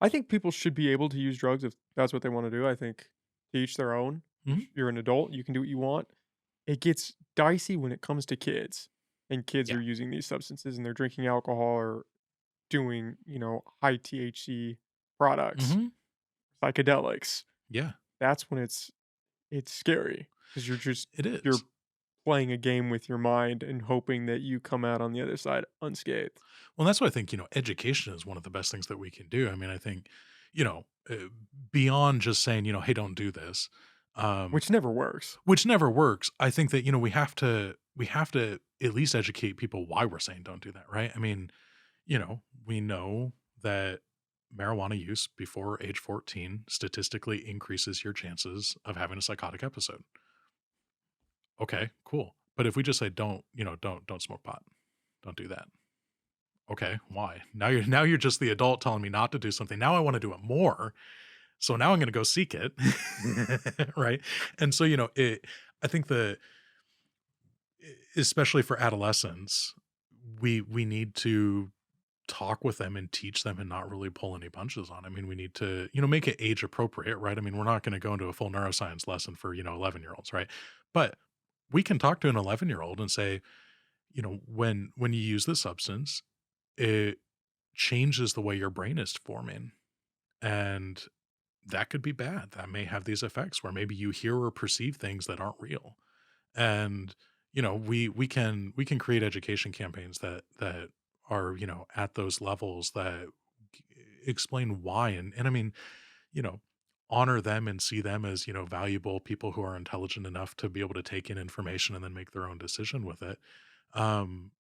A: I think people should be able to use drugs if that's what they wanna do. I think to each their own.
B: Mhm.
A: You're an adult, you can do what you want. It gets dicey when it comes to kids, and kids
B: Yeah.
A: are using these substances, and they're drinking alcohol or doing, high THC products,
B: Mhm.
A: psychedelics.
B: Yeah,
A: That's when it's scary because
B: it is.
A: you're playing a game with your mind and hoping that you come out on the other side unscathed,
B: Well, that's why I think, education is one of the best things that we can do. I mean, I think, you know, uh, beyond just saying, "Hey, don't do this," um,
A: which never works.
B: which never works. I think that, we have to at least educate people why we're saying don't do that, right? I mean, we know that marijuana use before age 14 statistically increases your chances of having a psychotic episode. Okay, cool. But if we just say don't smoke pot, don't do that. Okay, why? Now you're just the adult telling me not to do something. Now I want to do it more. So now I'm going to go seek it. Right? And so, I think especially for adolescents, we need to talk with them and teach them and not really pull any punches on. I mean, we need to, make it age appropriate, right? I mean, we're not going to go into a full neuroscience lesson for, 11-year-olds, right? But we can talk to an 11-year-old and say, when you use this substance, it changes the way your brain is forming. And that could be bad. That may have these effects where maybe you hear or perceive things that aren't real. And we can create education campaigns that are, at those levels that explain why and I mean, you know, honor them and see them as, valuable people who are intelligent enough to be able to take in information and then make their own decision with it. Um,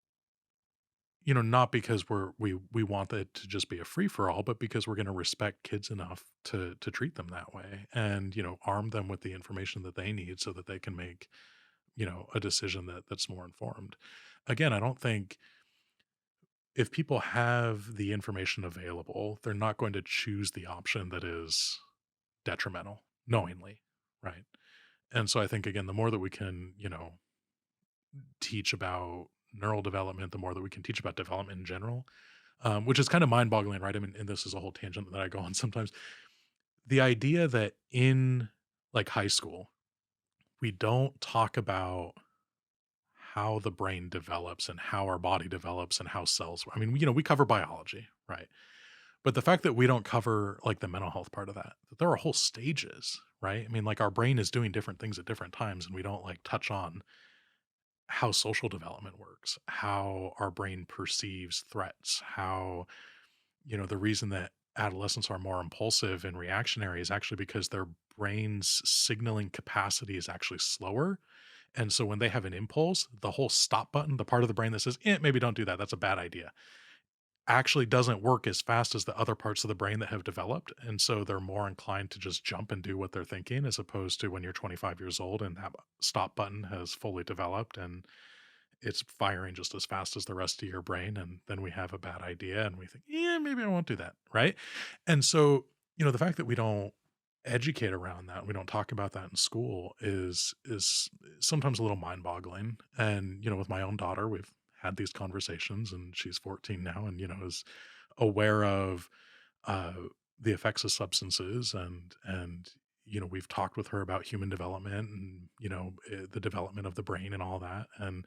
B: not because we want it to just be a free for all, but because we're going to respect kids enough to treat them that way and, arm them with the information that they need so that they can make, a decision that's more informed. Again, I don't think if people have the information available, they're not going to choose the option that is detrimental knowingly, right? And so I think again, the more that we can, teach about neural development, the more that we can teach about development in general, which is kind of mind boggling, right? I mean, and this is a whole tangent that I go on sometimes. The idea that in like high school, we don't talk about how the brain develops and how our body develops and how cells, I mean, we cover biology, right? But the fact that we don't cover like the mental health part of that there are whole stages, right? I mean, like our brain is doing different things at different times and we don't like touch on how social development works, how our brain perceives threats, how, the reason that adolescents are more impulsive and reactionary is actually because their brain's signaling capacity is actually slower. And so when they have an impulse, the whole stop button, the part of the brain that says, maybe don't do that, that's a bad idea, actually doesn't work as fast as the other parts of the brain that have developed. And so they're more inclined to just jump and do what they're thinking, as opposed to when you're 25 years old and that stop button has fully developed and it's firing just as fast as the rest of your brain, and then we have a bad idea and we think, "Yeah, maybe I won't do that," right? And so, the fact that we don't educate around that, we don't talk about that in school is sometimes a little mind-boggling. And, with my own daughter, we've had these conversations and she's 14 now and, is aware of uh the effects of substances and we've talked with her about human development and the development of the brain and all that. And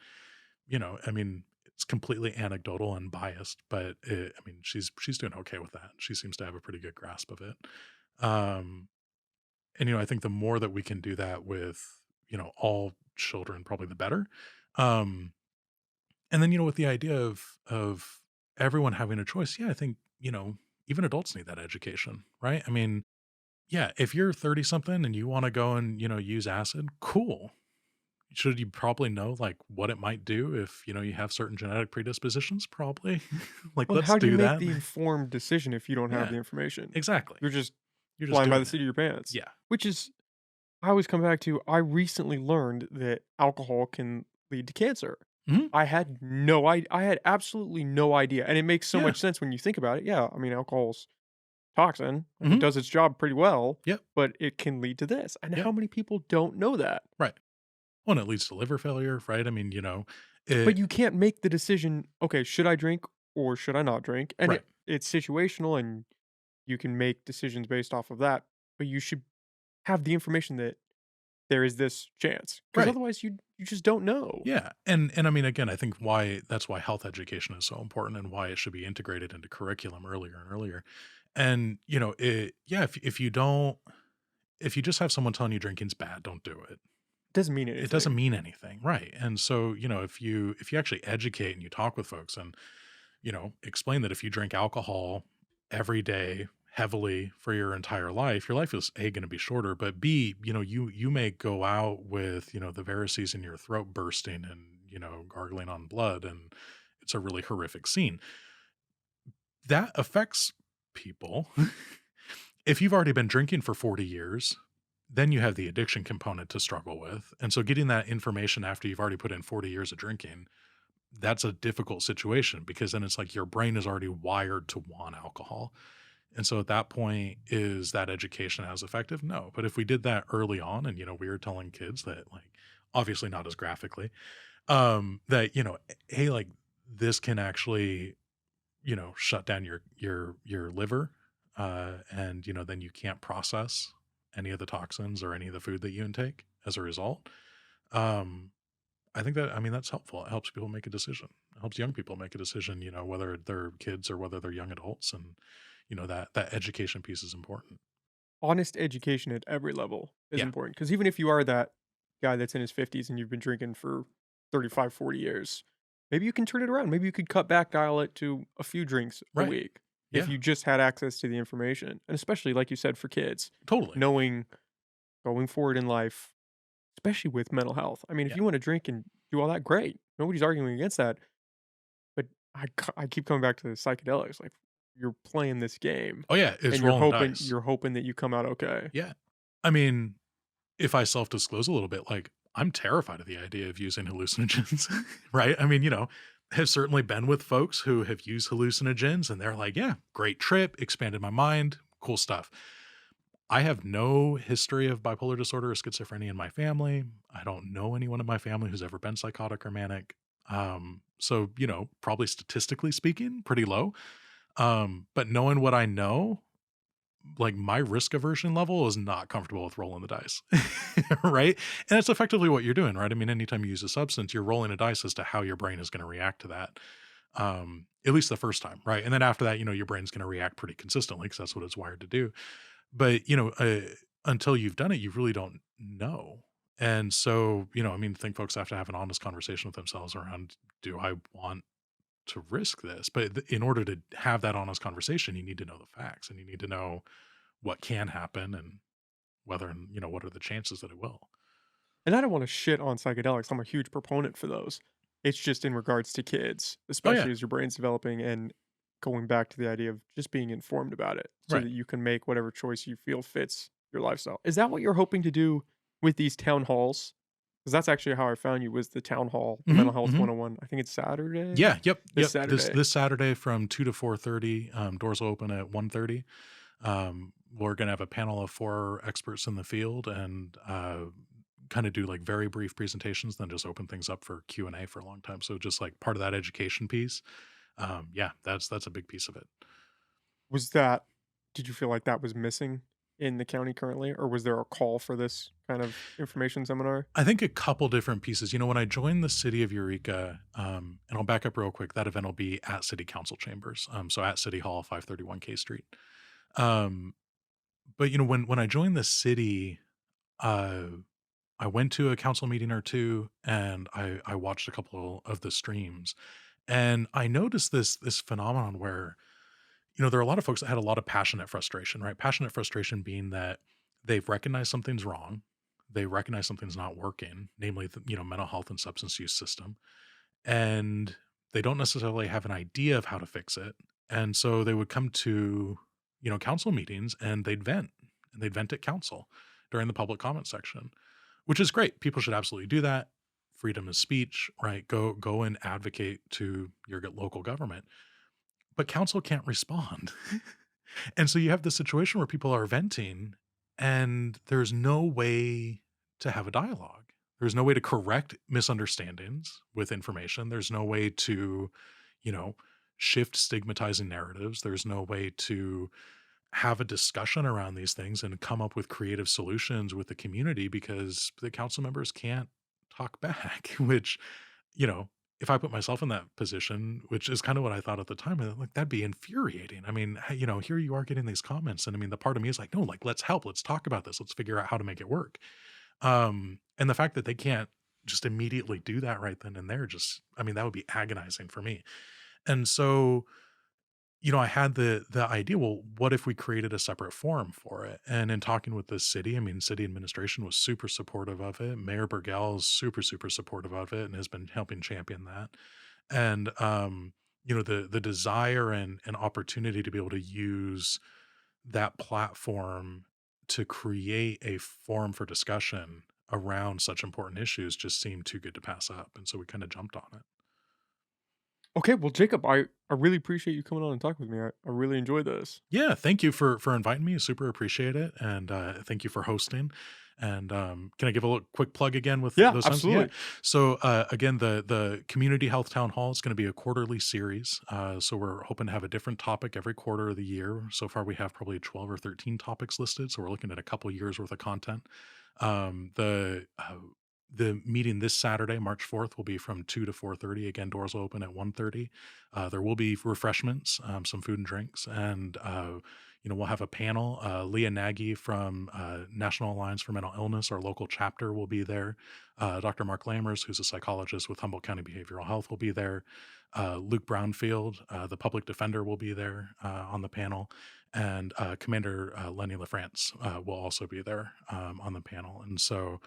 B: I mean, it's completely anecdotal and biased, but I mean, she's doing okay with that. She seems to have a pretty good grasp of it. Um, and I think the more that we can do that with all children, probably the better. Um, and then with the idea of everyone having a choice, yeah, I think even adults need that education, right? I mean, yeah, if you're 30 something and you want to go and use acid, cool. Should you probably know, like, what it might do if, you have certain genetic predispositions? Probably. Like,
A: Well,
B: let's
A: how do you
B: do
A: make
B: that.
A: the informed decision if you don't have
B: Yeah,
A: the information?
B: exactly.
A: You're just
B: You're just
A: flying by
B: doing
A: the
B: it.
A: seat of your pants,
B: Yeah.
A: which is I always come back to I recently learned that alcohol can lead to cancer.
B: Mhm.
A: I had absolutely no idea, and it makes so
B: Yeah.
A: much sense when you think about it. Yeah, I mean, alcohol's toxin, and it
B: Mhm.
A: does its job pretty well,
B: Yep.
A: but it can lead to this, and
B: Yep.
A: how many people don't know that?
B: Right. Well, and it leads to liver failure, right? I mean,
A: But
B: it
A: you can't make the decision, "Okay, should I drink or should I not drink?" And
B: right.
A: it's situational, and you can make decisions based off of that, but you should have the information that there is this chance, because
B: Right.
A: otherwise you just don't know.
B: Yeah. And I mean, again, I think that's why health education is so important and why it should be integrated into curriculum earlier and earlier. And, yeah, if you just have someone telling you drinking's bad, don't do it.
A: Doesn't mean
B: It doesn't
A: anything.
B: mean anything, right? And so, if you actually educate and you talk with folks and, explain that if you drink alcohol every day heavily for your life is A, going to be shorter, but B, you may go out with, the varices in your throat bursting and, gargling on blood, and it's a really horrific scene. That affects people. If you've already been drinking for 40 years, then you have the addiction component to struggle with. And so getting that information after you've already put in 40 years of drinking, that's a difficult situation because then it's like your brain is already wired to want alcohol. And so at that point, is that education as effective? No. But if we did that early on and, we were telling kids that, like, obviously not as graphically, that, hey, like, this can actually, shut down your liver, and then you can't process any of the toxins or any of the food that you intake as a result. Um, I think that I mean that's helpful. It helps people make a decision. It helps young people make a decision. Whether they're kids or whether they're young adults, and that education piece is important.
A: Honest education at every level is
B: Yeah.
A: important, because even if you are that guy that's in his 50s and you've been drinking for 35, 40 years, maybe you can turn it around. Maybe you could cut back, dial it to a few drinks a
B: Right.
A: week if
B: Yeah.
A: you just had access to the information. And especially, like you said, for kids,
B: Totally.
A: knowing going forward in life, especially with mental health. I mean, if
B: Yeah.
A: you want to drink and do all that, great. Nobody's arguing against that. But I keep coming back to the psychedelics. Like, you're playing this game
B: Oh yeah. It's
A: and
B: rolling the dice.
A: you're hoping that you come out okay.
B: Yeah. I mean, if I self disclose a little bit, like I'm terrified of the idea of using hallucinogens, right? I mean, have certainly been with folks who have used hallucinogens and they're like, yeah, great trip, expanded my mind, cool stuff. I have no history of bipolar disorder or schizophrenia in my family. I don't know anyone in my family who's ever been psychotic or manic. So, probably statistically speaking, pretty low. But knowing what I know, like my risk aversion level is not comfortable with rolling the dice. Right. And that's effectively what you're doing, right? I mean, anytime you use a substance, you're rolling a dice as to how your brain is going to react to that. At least the first time, right? And then after that, your brain's going to react pretty consistently because that's what it's wired to do. But, until you've done it, you really don't know. And so, I mean, I think folks have to have an honest conversation with themselves around, do I want to risk this? But in order to have that honest conversation, you need to know the facts and you need to know what can happen and whether, what are the chances that it will.
A: And I don't wanna shit on psychedelics, I'm a huge proponent for those. It's just in regards to kids,
B: Oh, yeah.
A: especially as your brain's developing and going back to the idea of just being informed about it so
B: Right.
A: that you can make whatever choice you feel fits your lifestyle. Is that what you're hoping to do with these town halls? Because that's actually how I found you, was the town hall, the
B: Hmm.
A: Mental Health
B: Hmm.
A: 101. I think it's Saturday?
B: Yeah. Yep.
A: This
B: Yep. This
A: Saturday.
B: this Saturday from 2 to 4:30. Doors will open at 1:30. We're gonna have a panel of four experts in the field and kind of do like very brief presentations, then just open things up for Q&A for a long time. So just like part of that education piece. Yeah, that's a big piece of it.
A: Was that Did you feel like that was missing in the county currently, or was there a call for this kind of information seminar?
B: I think a couple different pieces. When I joined the city of Eureka, and I'll back up real quick, that event will be at City Council chambers, so at City Hall, 531 K Street. Um, but when I joined the city, uh, I went to a council meeting or two, and I watched a couple of the streams, and I noticed this phenomenon where there are a lot of folks that had a lot of passionate frustration, right? Passionate frustration being that they've recognized something's wrong, they recognize something's not working, namely the mental health and substance use system, and they don't necessarily have an idea of how to fix it, and so they would come to council meetings and they'd vent at council during the public comment section, which is great. People should absolutely do that. Freedom of speech, right? Go and advocate to your local government, but council can't respond. And so you have this situation where people are venting and there's no way to have a dialogue. There's no way to correct misunderstandings with information. There's no way to, you know, shift stigmatizing narratives. There's no way to have a discussion around these things and come up with creative solutions with the community because the council members can't talk back, which, you know, if I put myself in that position, which is kind of what I thought at the time, and like that'd be infuriating. I mean, here you are getting these comments, and I mean, the part of me is like, no, like let's help, let's talk about this, let's figure out how to make it work. And the fact that they can't just immediately do that right then and there, just, I mean, that would be agonizing for me. And so, I had the idea, well, what if we created a separate forum for it? And in talking with the city, I mean, city administration was super supportive of it. Mayor Burgell is super, super supportive of it and has been helping champion that. And the desire and opportunity to be able to use that platform to create a forum for discussion around such important issues just seemed too good to pass up. And so we kind of jumped on it.
A: Okay, well, Jacob, I really appreciate you coming on and talking with me. I really enjoyed this.
B: Yeah, thank you for inviting me. Super appreciate it, and thank you for hosting. And can I give a little quick plug again with
A: Yeah,
B: those times? Yeah.
A: absolutely.
B: So again, the community health town hall is going to be a quarterly series. So we're hoping to have a different topic every quarter of the year. So far, we have probably 12 or 13 topics listed. So we're looking at a couple years worth of content. The meeting this Saturday, March 4th, will be from 2 to 4:30. Again, doors will open at 1:30. There will be refreshments, some food and drinks, and we'll have a panel. Leah Nagy from National Alliance for Mental Illness, our local chapter, will be there. Dr. Mark Lammers, who's a psychologist with Humboldt County Behavioral Health, will be there. Luke Brownfield, the public defender, will be there on the panel, and Commander Lenny LaFrance will also be there on the panel. And so.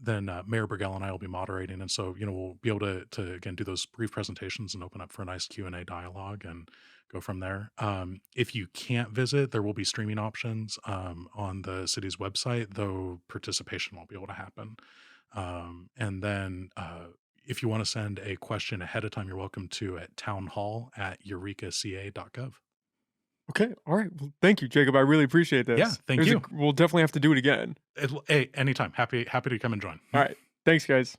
B: Then Mayor Burgell and I will be moderating, and so we'll be able to again do those brief presentations and open up for a nice Q&A dialogue and go from there. If you can't visit, there will be streaming options on the city's website, though participation won't be able to happen. And then if you want to send a question ahead of time, you're welcome to at townhall@eurekaca.gov.
A: Okay, all right. Well, thank you, Jacob. I really appreciate
B: Yeah,
A: this.
B: thank you.
A: We'll definitely have to do it again.
B: Hey, anytime. Happy to come and join.
A: All right. Thanks, guys.